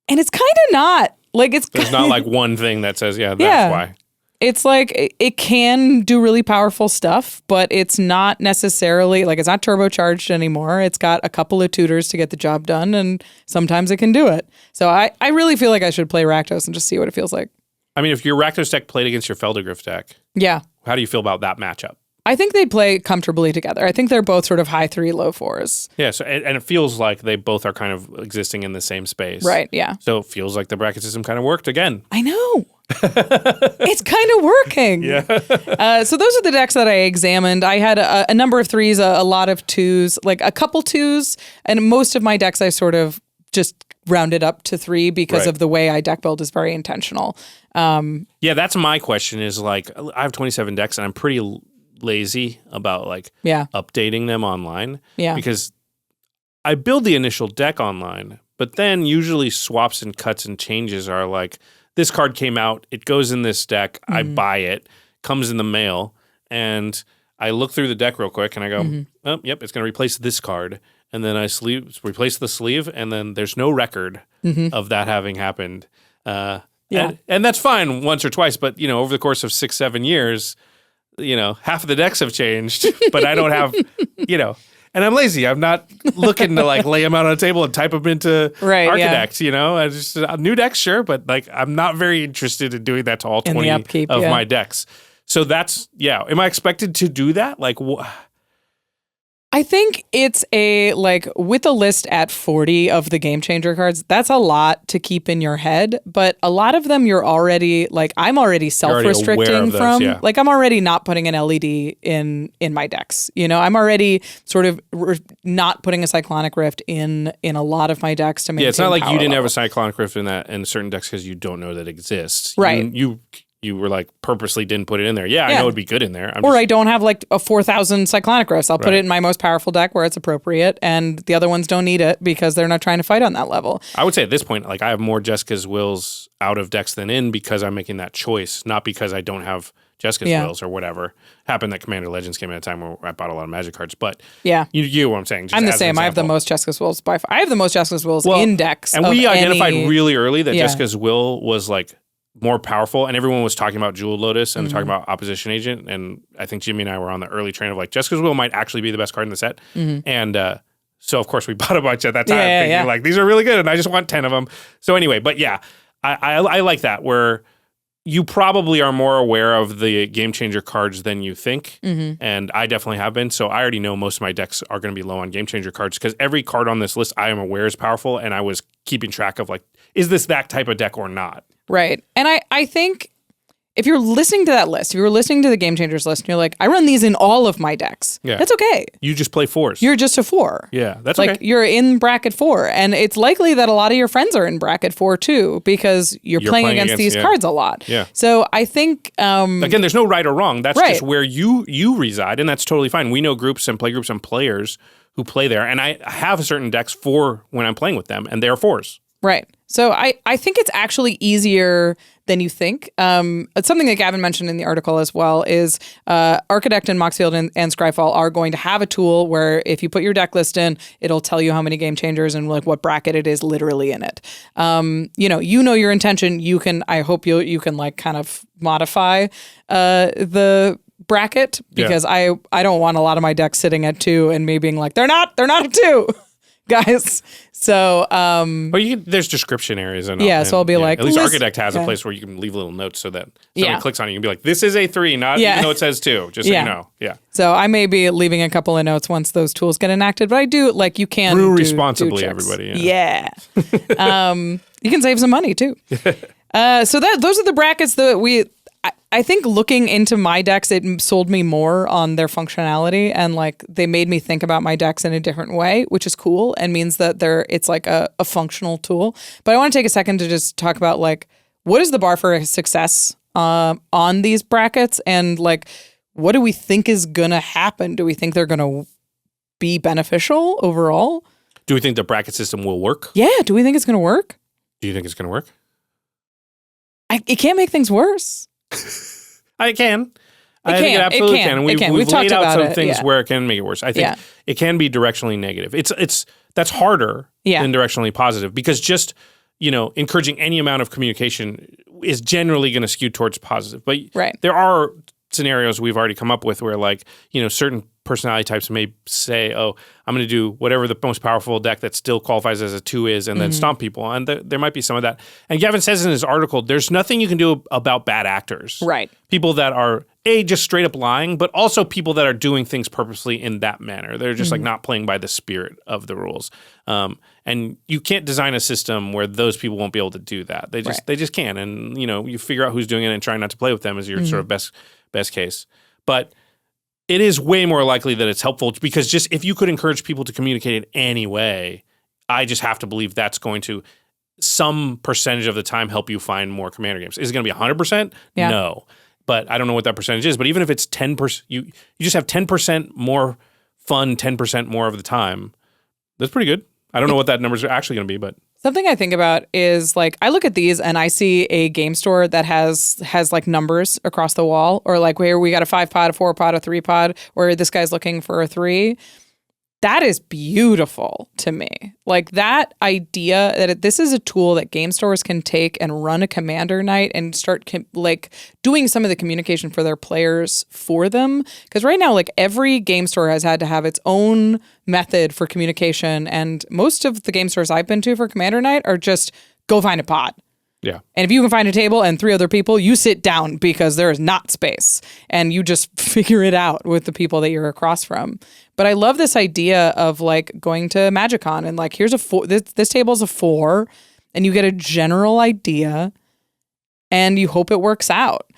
And it's kind of not. Like There's not like one thing that says, that's why. It's like, it can do really powerful stuff, but it's not necessarily, like it's not turbocharged anymore. It's got a couple of tutors to get the job done, and sometimes it can do it. So I really feel like I should play Rakdos and just see what it feels like. I mean, if your Rakdos deck played against your Phelddagrif deck, yeah, how do you feel about that matchup? I think they play comfortably together. I think they're both sort of high 3, low 4s. Yeah, so and it feels like they both are kind of existing in the same space. Right, yeah. So it feels like the bracket system kind of worked again. I know. It's kind of working. Yeah. So those are the decks that I examined. I had a number of 3s, a lot of 2s, like a couple 2s, and most of my decks I sort of just rounded up to 3 because of the way I deck build is very intentional. Yeah, that's my question is like, I have 27 decks and I'm pretty lazy about like updating them online. Yeah. Because I build the initial deck online, but then usually swaps and cuts and changes are like, this card came out, it goes in this deck, I buy it, comes in the mail, and I look through the deck real quick and I go, oh, yep, it's going to replace this card. And then I replace the sleeve, and then there's no record of that having happened. And that's fine once or twice, but, over the course of 6-7 years, half of the decks have changed, but I don't have, and I'm lazy. I'm not looking to like lay them out on a table and type them into ARCHIDEKT, I just new decks, sure, but like I'm not very interested in doing that to all 20 of my decks. So that's Am I expected to do that? Like, I think it's with a list at 40 of the game changer cards, that's a lot to keep in your head, but a lot of them you're already I'm already self-restricting from. Like I'm already not putting an LED in my decks. I'm already sort of not putting a Cyclonic Rift in a lot of my decks to maintain. Yeah, it's not like you didn't level. have a Cyclonic Rift in certain decks because you don't know that it exists. Right. You were like purposely didn't put it in there. I know it'd be good in there. I don't have like a 4,000 Cyclonic Rifts. I'll put it in my most powerful deck where it's appropriate, and the other ones don't need it because they're not trying to fight on that level. I would say at this point, like I have more Jessica's Wills out of decks than in because I'm making that choice, not because I don't have Jessica's Wills or whatever. Happened that Commander Legends came at a time where I bought a lot of Magic cards, but you get what I'm saying. Just I'm the same. I have the most Jessica's Wills by far. I have the most Jessica's Wills in decks. And we identified really early that Jessica's Will was like more powerful, and everyone was talking about Jeweled Lotus and talking about Opposition Agent, and I think Jimmy and I were on the early train of like Jessica's Will might actually be the best card in the set, and so of course we bought a bunch at that time thinking like these are really good and I just want 10 of them. So anyway, but I like that where you probably are more aware of the game changer cards than you think, and I definitely have been. So I already know most of my decks are going to be low on game changer cards because every card on this list I am aware is powerful, and I was keeping track of like, is this that type of deck or not? Right. And I think if you're listening to that list, if you're listening to the Game Changers list and you're like, I run these in all of my decks, that's okay. You just play 4s. You're just a 4. Yeah, that's like okay. You're in bracket 4. And it's likely that a lot of your friends are in bracket 4 too, because you're playing against these cards a lot. Yeah. So I think again, there's no right or wrong. That's just where you reside, and that's totally fine. We know groups and players who play there, and I have certain decks for when I'm playing with them, and they're 4s. Right. So I think it's actually easier than you think. It's something that Gavin mentioned in the article as well is ARCHIDEKT and Moxfield and Scryfall are going to have a tool where if you put your deck list in, it'll tell you how many game changers and like what bracket it is literally in it. You know your intention. I hope you can like kind of modify the bracket because I don't want a lot of my decks sitting at 2 and me being like, they're not a 2. Guys, so but there's description areas and so I'll be like, at least ARCHIDEKT has a place where you can leave little notes so that somebody clicks on it, you can be like, this is a 3, not even though it says 2, just so you know. So I may be leaving a couple of notes once those tools get enacted, but I do like you can brew responsibly, everybody. You can save some money too. So those are the brackets that I think looking into my decks, it sold me more on their functionality, and like they made me think about my decks in a different way, which is cool and means that it's like a functional tool. But I want to take a second to just talk about like what is the bar for success on these brackets, and like what do we think is gonna happen? Do we think they're gonna be beneficial overall? Do we think the bracket system will work? Yeah. Do we think it's gonna work? Do you think it's gonna work? It can't make things worse. I think it absolutely can. We've laid out some things where it can make it worse. I think it can be directionally negative. That's harder than directionally positive because just encouraging any amount of communication is generally going to skew towards positive. But there are scenarios we've already come up with where like, certain personality types may say, oh, I'm going to do whatever the most powerful deck that still qualifies as a 2 is and then stomp people. And there might be some of that. And Gavin says in his article, there's nothing you can do about bad actors. Right. People that are, just straight up lying, but also people that are doing things purposely in that manner. They're just like not playing by the spirit of the rules. And you can't design a system where those people won't be able to do that. They just can't. And, you figure out who's doing it and try not to play with them as your sort of best case. But it is way more likely that it's helpful because just if you could encourage people to communicate in any way, I just have to believe that's going to some percentage of the time help you find more Commander games. Is it going to be 100%? Yeah. No. But I don't know what that percentage is. But even if it's 10%, you just have 10% more fun 10% more of the time. That's pretty good. I don't know what that number is actually going to be, but... Something I think about is like I look at these and I see a game store that has like numbers across the wall, or like where we got a 5-pod, a 4-pod, a 3-pod, or this guy's looking for a 3. That is beautiful to me. Like that idea that this is a tool that game stores can take and run a commander night and start like doing some of the communication for their players for them. Because right now, like every game store has had to have its own method for communication. And most of the game stores I've been to for commander night are just go find a pod. Yeah. And if you can find a table and 3 other people, you sit down because there is not space and you just figure it out with the people that you're across from. But I love this idea of like going to MagicCon and like, here's a 4, this table's a 4 and you get a general idea and you hope it works out.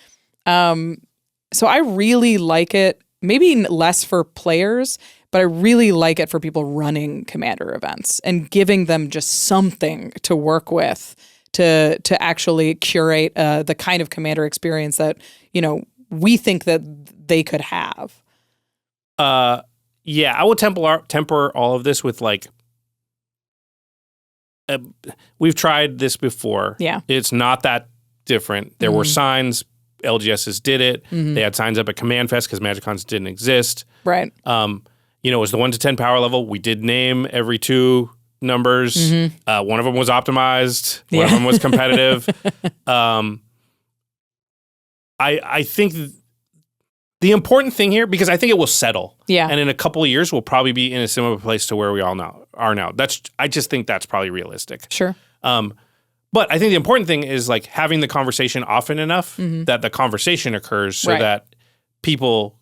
So I really like it, maybe less for players, but I really like it for people running commander events and giving them just something to work with to actually curate the kind of commander experience that, we think that they could have. Yeah, I will temper all of this with like, we've tried this before. Yeah. It's not that different. There were signs. LGSs did it. They had signs up at Command Fest because MagicCons didn't exist. Right. It was the 1 to 10 power level. We did name every 2 numbers. One of them was optimized. One of them was competitive. I think the important thing here, because I think it will settle. Yeah. And in a couple of years, we'll probably be in a similar place to where we all now are now. I just think that's probably realistic. Sure. But I think the important thing is like having the conversation often enough that the conversation occurs so that people...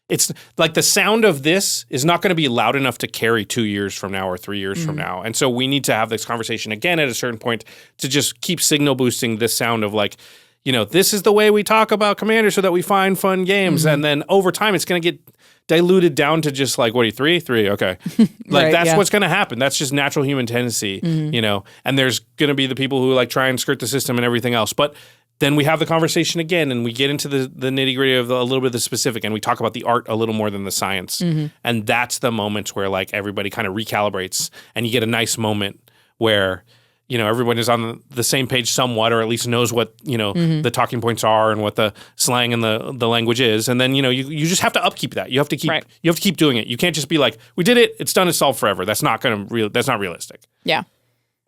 It's like the sound of this is not going to be loud enough to carry 2 years from now or 3 years from now. And so we need to have this conversation again at a certain point to just keep signal boosting this sound of like, this is the way we talk about Commander so that we find fun games. And then over time, it's going to get diluted down to just like, what are you, 3? 3, okay. Like that's what's going to happen. That's just natural human tendency, and there's going to be the people who like try and skirt the system and everything else. But then we have the conversation again and we get into the nitty gritty of a little bit of the specific and we talk about the art a little more than the science. And that's the moments where like everybody kind of recalibrates and you get a nice moment where, everyone is on the same page somewhat, or at least knows what, the talking points are and what the slang and the language is. And then, you just have to upkeep that. You have to keep doing it. You can't just be like, we did it, it's done, it's solved forever. That's not realistic. Yeah.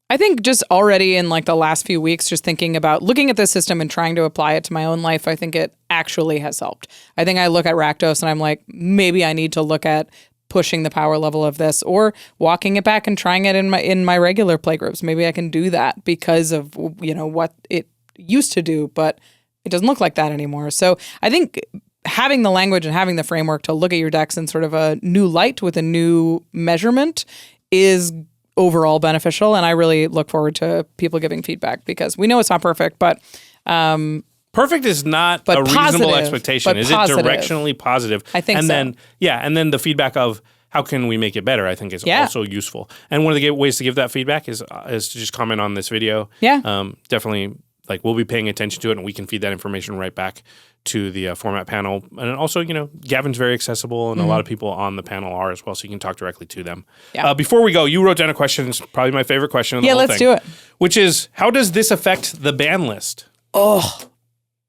I think just already in like the last few weeks, just thinking about looking at this system and trying to apply it to my own life, I think it actually has helped. I think I look at Rakdos and I'm like, maybe I need to look at pushing the power level of this or walking it back and trying it in my regular playgroups. Maybe I can do that because of, what it used to do, but it doesn't look like that anymore. So I think having the language and having the framework to look at your decks in sort of a new light with a new measurement is overall beneficial, and I really look forward to people giving feedback because we know it's not perfect, but perfect is not a reasonable expectation. Is positive. It directionally positive? I think and so. And then the feedback of how can we make it better, I think is also useful. And one of the ways to give that feedback is to just comment on this video. Yeah. Definitely, like we'll be paying attention to it, and we can feed that information right back to the format panel. And also, Gavin's very accessible, and a lot of people on the panel are as well, so you can talk directly to them. Yeah. Before we go, you wrote down a question. It's probably my favorite question of the whole thing. Yeah, let's do it. Which is, how does this affect the ban list? Oh,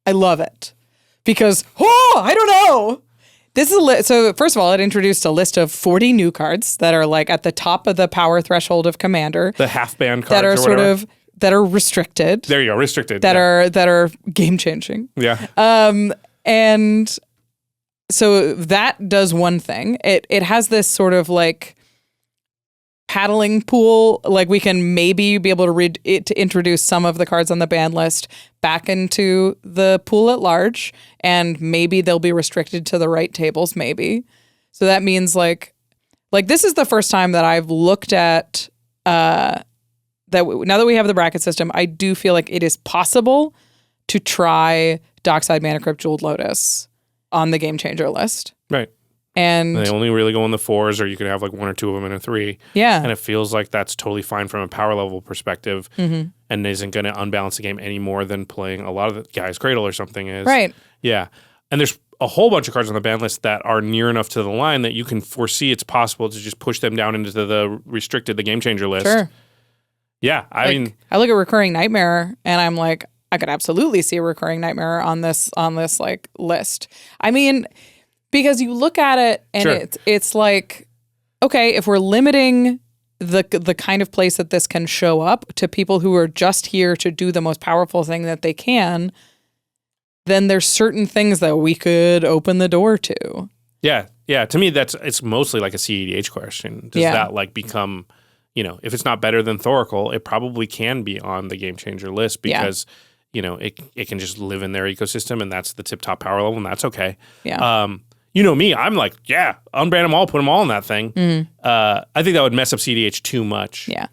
I love it. Because, I don't know. This is so first of all, it introduced a list of 40 new cards that are like at the top of the power threshold of Commander. The half ban cards that are or sort whatever. of that are restricted. There you go, restricted. That are game changing. Yeah. And so that does one thing. It has this sort of like paddling pool. Like we can maybe be able to to introduce some of the cards on the ban list back into the pool at large, and maybe they'll be restricted to the right tables, maybe. So that means like this is the first time that I've looked at now that we have the bracket system, I do feel like it is possible to try Dockside Mana Crypt Jeweled Lotus on the Game Changer list. Right. And they only really go in the 4s, or you can have like 1 or 2 of them in a 3. Yeah. And it feels like that's totally fine from a power level perspective, and isn't going to unbalance the game any more than playing a lot of the Guy's Cradle or something is. Right. Yeah. And there's a whole bunch of cards on the ban list that are near enough to the line that you can foresee it's possible to just push them down into the restricted, the Game Changer list. Sure. Yeah. I mean, I look at Recurring Nightmare and I'm like, I could absolutely see a Recurring Nightmare on this like list. I mean, because you look at it and Sure. it's like, okay, if we're limiting the kind of place that this can show up to people who are just here to do the most powerful thing that they can, then there's certain things that we could open the door to. yeah. To me, it's mostly like a cEDH question. Does that like become, if it's not better than Thoracle, it probably can be on the Game Changer list because, it can just live in their ecosystem, and that's the tip-top power level, and that's okay. Yeah. Me, I'm like, unban them all, put them all in that thing. I think that would mess up cEDH too much. Yeah.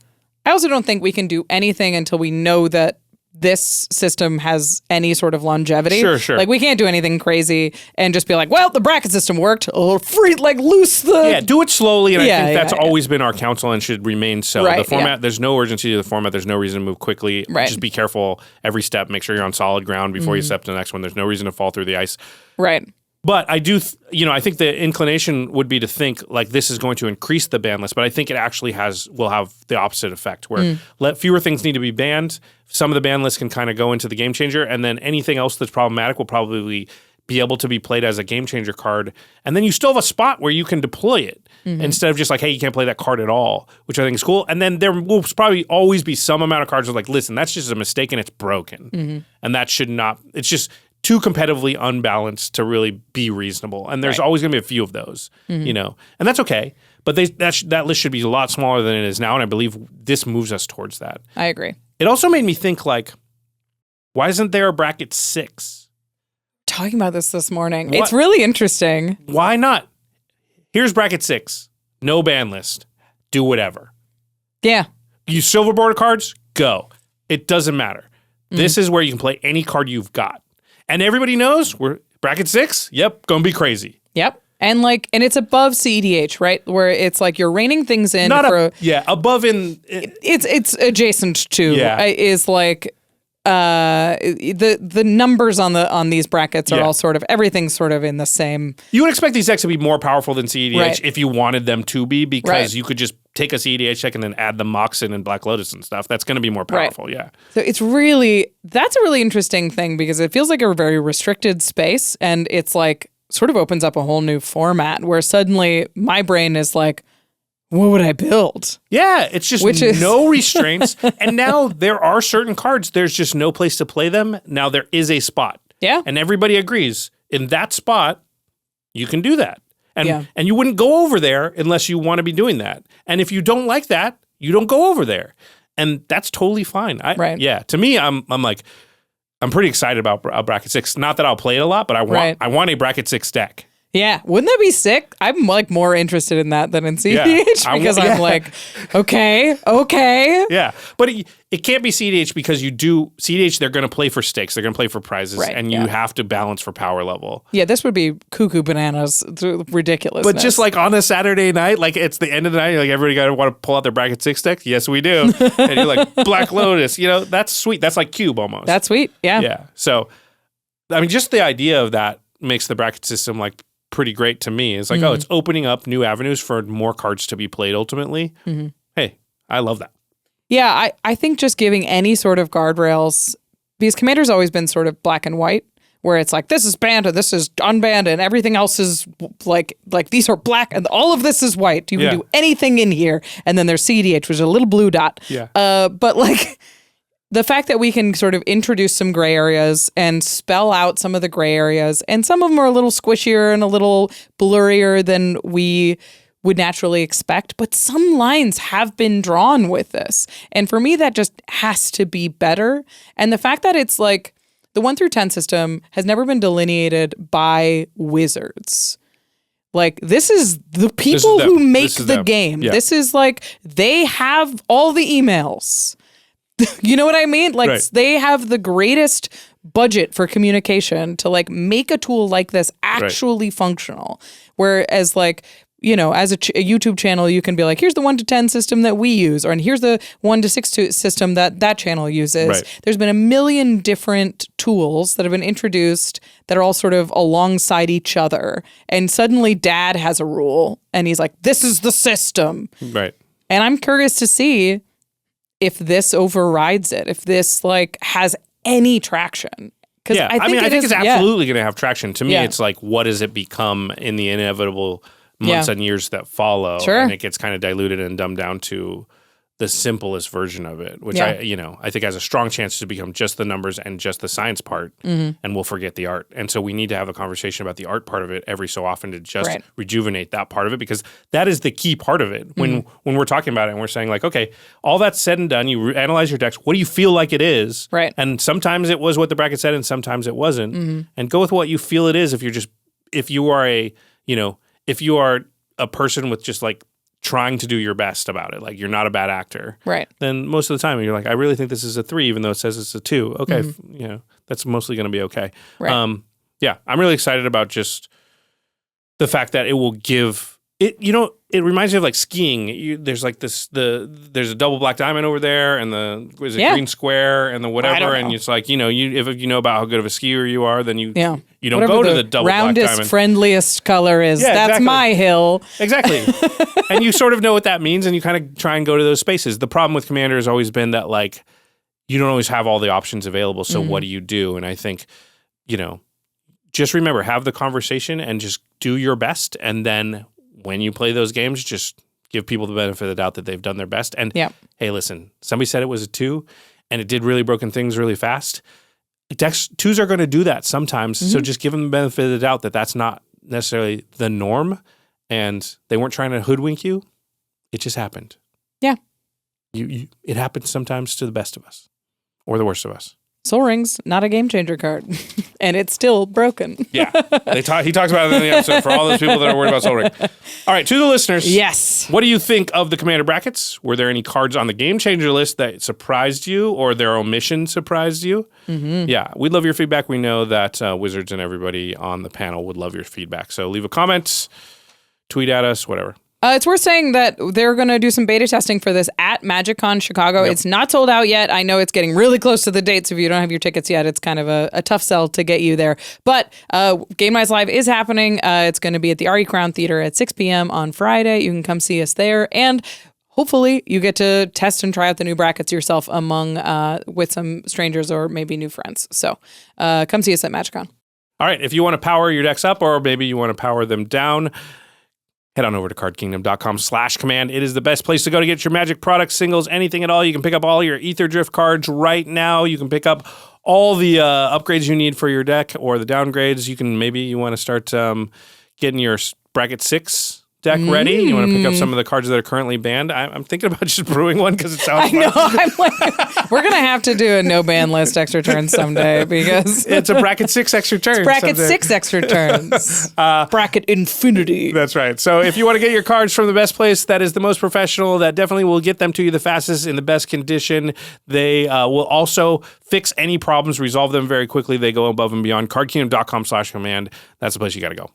I also don't think we can do anything until we know that this system has any sort of longevity. Sure. Like we can't do anything crazy and just be like, well, the bracket system worked. Oh, loose the... Yeah, do it slowly, and I think that's always been our counsel and should remain so. Right, the format, there's no urgency to the format. There's no reason to move quickly. Right. Just be careful every step. Make sure you're on solid ground before you step to the next one. There's no reason to fall through the ice. Right. But I do, I think the inclination would be to think like this is going to increase the ban list, but I think it actually will have the opposite effect where fewer things need to be banned. Some of the ban lists can kind of go into the Game Changer, and then anything else that's problematic will probably be able to be played as a Game Changer card. And then you still have a spot where you can deploy it instead of just like, hey, you can't play that card at all, which I think is cool. And then there will probably always be some amount of cards that are like, listen, that's just a mistake and it's broken. And that should not, it's just too competitively unbalanced to really be reasonable. And there's always going to be a few of those, and that's okay. But that list should be a lot smaller than it is now, and I believe this moves us towards that. I agree. It also made me think, like, why isn't there a bracket 6? Talking about this morning. What? It's really interesting. Why not? Here's bracket 6. No ban list. Do whatever. Yeah. Use silver border cards? Go. It doesn't matter. This is where you can play any card you've got. And everybody knows we're bracket 6. Yep, gonna be crazy. Yep, and it's above cEDH, right? Where it's like you're reining things in. Above in. It's adjacent to. Yeah. Is like the numbers on these brackets are all sort of everything's sort of in the same. You would expect these decks to be more powerful than cEDH if you wanted them to be, because you could just take a cEDH deck and then add the Moxen and Black Lotus and stuff. That's going to be more powerful, yeah. So that's a really interesting thing because it feels like a very restricted space, and it's like sort of opens up a whole new format where suddenly my brain is like, what would I build? Yeah, it's just no restraints. And now there are certain cards, there's just no place to play them. Now there is a spot. Yeah. And everybody agrees, in that spot, you can do that. And you wouldn't go over there unless you want to be doing that. And if you don't like that, you don't go over there. And that's totally fine. Yeah, to me, I'm like, I'm pretty excited about bracket 6. Not that I'll play it a lot, but I want a bracket 6 deck. Yeah, wouldn't that be sick? I'm like more interested in that than in cEDH because I'm like, okay. Yeah, but it can't be cEDH because you do cEDH. They're going to play for stakes. They're going to play for prizes, and you have to balance for power level. Yeah, this would be cuckoo bananas, ridiculous. But just like on a Saturday night, like it's the end of the night, like everybody got to want to pull out their bracket 6 deck. Yes, we do. And you're like Black Lotus. That's sweet. That's like Cube almost. That's sweet. Yeah. Yeah. So, I mean, just the idea of that makes the bracket system like pretty great to me. It's like, it's opening up new avenues for more cards to be played ultimately. Hey, I love that. Yeah, I think just giving any sort of guardrails, because Commander's always been sort of black and white, where it's like, this is banned and this is unbanned and everything else is like these are black and all of this is white. You can do anything in here. And then there's cEDH, which is a little blue dot. Yeah. But like the fact that we can sort of introduce some gray areas and spell out some of the gray areas, and some of them are a little squishier and a little blurrier than we would naturally expect, but some lines have been drawn with this. And for me, that just has to be better. And the fact that it's like the 1 through 10 system has never been delineated by wizards. Like, this is the people who make the game. Yeah. This is like, they have all the emails. You know what I mean? Like, they have the greatest budget for communication to like make a tool like this actually functional. Whereas like, you know, as a YouTube channel, you can be like, here's the 1 to 10 system that we use, and here's the 1 to 6 system that channel uses. Right. There's been a million different tools that have been introduced that are all sort of alongside each other. And suddenly Dad has a rule, and he's like, this is the system. Right. And I'm curious to see if this overrides it, if this like has any traction. Yeah, I think it's absolutely going to have traction. To me, it's like, what does it become in the inevitable months and years that follow? Sure. And it gets kind of diluted and dumbed down to the simplest version of it, which I think has a strong chance to become just the numbers and just the science part, and we'll forget the art. And so we need to have a conversation about the art part of it every so often to just rejuvenate that part of it, because that is the key part of it. When we're talking about it and we're saying like, okay, all that's said and done, you analyze your decks, what do you feel like it is? Right. And sometimes it was what the bracket said and sometimes it wasn't. And go with what you feel it is if you are a person with just like trying to do your best about it, like you're not a bad actor, right? Then most of the time you're like, I really think this is a 3, even though it says it's a 2. Okay, that's mostly going to be okay. Right. I'm really excited about just the fact that it will give it. You know, it reminds me of like skiing. There's like there's a double black diamond over there, and green square, and the whatever, and it's like, if you know about how good of a skier you are, then you don't whatever go to the double black diamond. Roundest, friendliest color is. Yeah, that's exactly. My hill. Exactly. And you sort of know what that means, and you kind of try and go to those spaces. The problem with Commander has always been that like you don't always have all the options available. So what do you do? And I think, just remember, have the conversation and just do your best, and then when you play those games, just give people the benefit of the doubt that they've done their best. And hey, listen, somebody said it was a 2 and it did really broken things really fast. Decks 2s are going to do that sometimes. So just give them the benefit of the doubt that that's not necessarily the norm and they weren't trying to hoodwink you. It just happened. Yeah. It happens sometimes to the best of us or the worst of us. Sol Ring's not a game changer card, and it's still broken. Yeah, he talks about it in the episode for all those people that are worried about Sol Ring. All right, to the listeners, yes, what do you think of the Commander brackets? Were there any cards on the game changer list that surprised you, or their omission surprised you? Yeah, we'd love your feedback. We know that Wizards and everybody on the panel would love your feedback. So leave a comment, tweet at us, whatever. It's worth saying that they're going to do some beta testing for this at MagicCon Chicago. Yep. It's not sold out yet. I know it's getting really close to the date, so if you don't have your tickets yet, it's kind of a tough sell to get you there. But Game Nights Live is happening. It's going to be at the RE Crown Theater at 6 p.m. on Friday. You can come see us there, and hopefully you get to test and try out the new brackets yourself with some strangers or maybe new friends. So come see us at MagicCon. All right, if you want to power your decks up, or maybe you want to power them down, head on over to cardkingdom.com/command. It is the best place to go to get your Magic products, singles, anything at all. You can pick up all your Ether Drift cards right now. You can pick up all the upgrades you need for your deck or the downgrades. Maybe you want to start getting your Bracket 6 deck ready. You want to pick up some of the cards that are currently banned. I'm thinking about just brewing one because it sounds fun. I know. I'm like, we're going to have to do a no ban list extra turns someday because it's a Bracket 6 extra turns. It's Bracket 6 extra turns. Bracket Infinity. That's right. So if you want to get your cards from the best place that is the most professional, that definitely will get them to you the fastest in the best condition. They will also fix any problems, resolve them very quickly. They go above and beyond. cardkingdom.com/command. That's the place you got to go.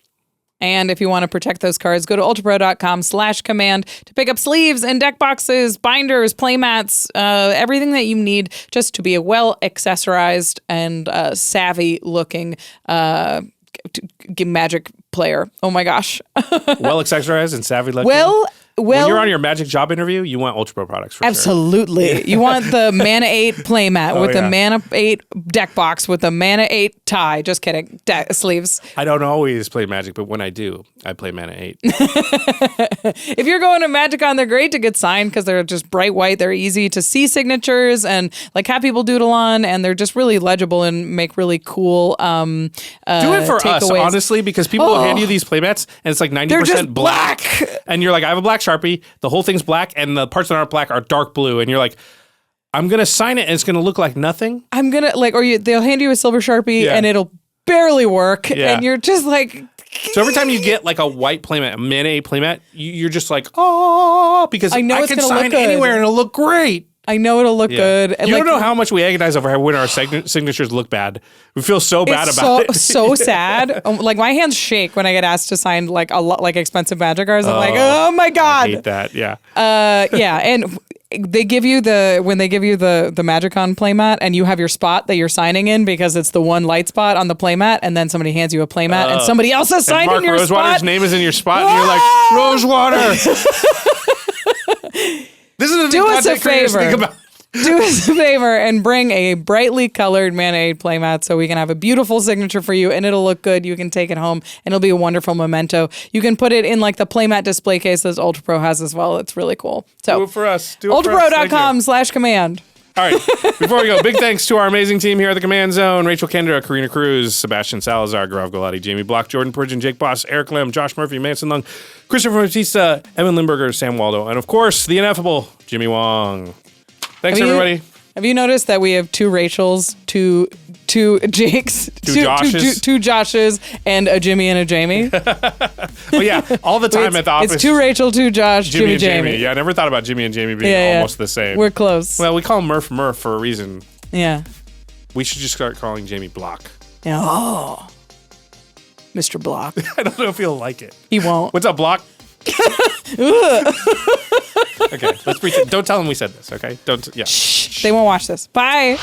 And if you want to protect those cards, go to ultrapro.com/command to pick up sleeves and deck boxes, binders, playmats, everything that you need just to be a well accessorized and savvy looking Magic player. Oh my gosh. Well accessorized and savvy looking. Well Well, when you're on your Magic job interview, you want Ultra Pro products for sure. absolutely. You want the Mana 8 playmat with the Mana 8 deck box with the Mana 8 tie. Just kidding. Sleeves. I don't always play Magic, but when I do, I play Mana 8. If you're going to MagicCon, they're great to get signed because they're just bright white. They're easy to see signatures and like have people doodle on, and they're just really legible and make really cool Do it for us, honestly, because people will hand you these playmats and it's like 90% black. And you're like, I have a black Sharpie. The whole thing's black and the parts that aren't black are dark blue. And you're like, I'm going to sign it and it's going to look like nothing. I'm going to, they'll hand you a silver Sharpie and it'll barely work. Yeah. And you're just like... So every time you get like a white playmat, a Mana 8 playmat, you're just like, oh, because I can sign anywhere and it'll look great. I know it'll look good. And you don't know how much we agonize over when our signatures look bad. We feel so bad about it. So sad. Like my hands shake when I get asked to sign like a lot, like expensive Magic cards. I'm like, oh my god. I hate that. Yeah. Yeah, and they give you the MagicCon playmat, and you have your spot that you're signing in because it's the one light spot on the playmat, and then somebody hands you a playmat, and somebody else has signed in your Rosewater's spot. Rosewater's name is in your spot, and you're like, Rosewater. This is the Do us a favor. Do us a favor and bring a brightly colored Mana 8 playmat so we can have a beautiful signature for you and it'll look good. You can take it home and it'll be a wonderful memento. You can put it in like the playmat display case that Ultra Pro has as well. It's really cool. So do it for us. ultrapro.com/command. All right. Before we go, big thanks to our amazing team here at the Command Zone. Rachel Kendra, Karina Cruz, Sebastian Salazar, Gaurav Gulati, Jamie Block, Jordan Pridgeon, Jake Boss, Eric Lim, Josh Murphy, Manson Lung, Christopher Batista, Evan Limburger, Sam Waldo, and of course, the ineffable Jimmy Wong. Thanks, everybody. Have you noticed that we have two Rachels, two Jakes, two Joshes, two Joshes, and a Jimmy and a Jamie? Well, yeah, all the time at the office. It's two Rachel, two Josh, Jimmy and Jamie. Yeah, I never thought about Jimmy and Jamie being almost the same. We're close. Well, we call him Murph for a reason. Yeah. We should just start calling Jamie Block. Yeah. Oh, Mr. Block. I don't know if he'll like it. He won't. What's up, Block? Okay, let's pretend. Don't tell him we said this, okay? Don't. Yeah. Shh. They won't watch this. Bye.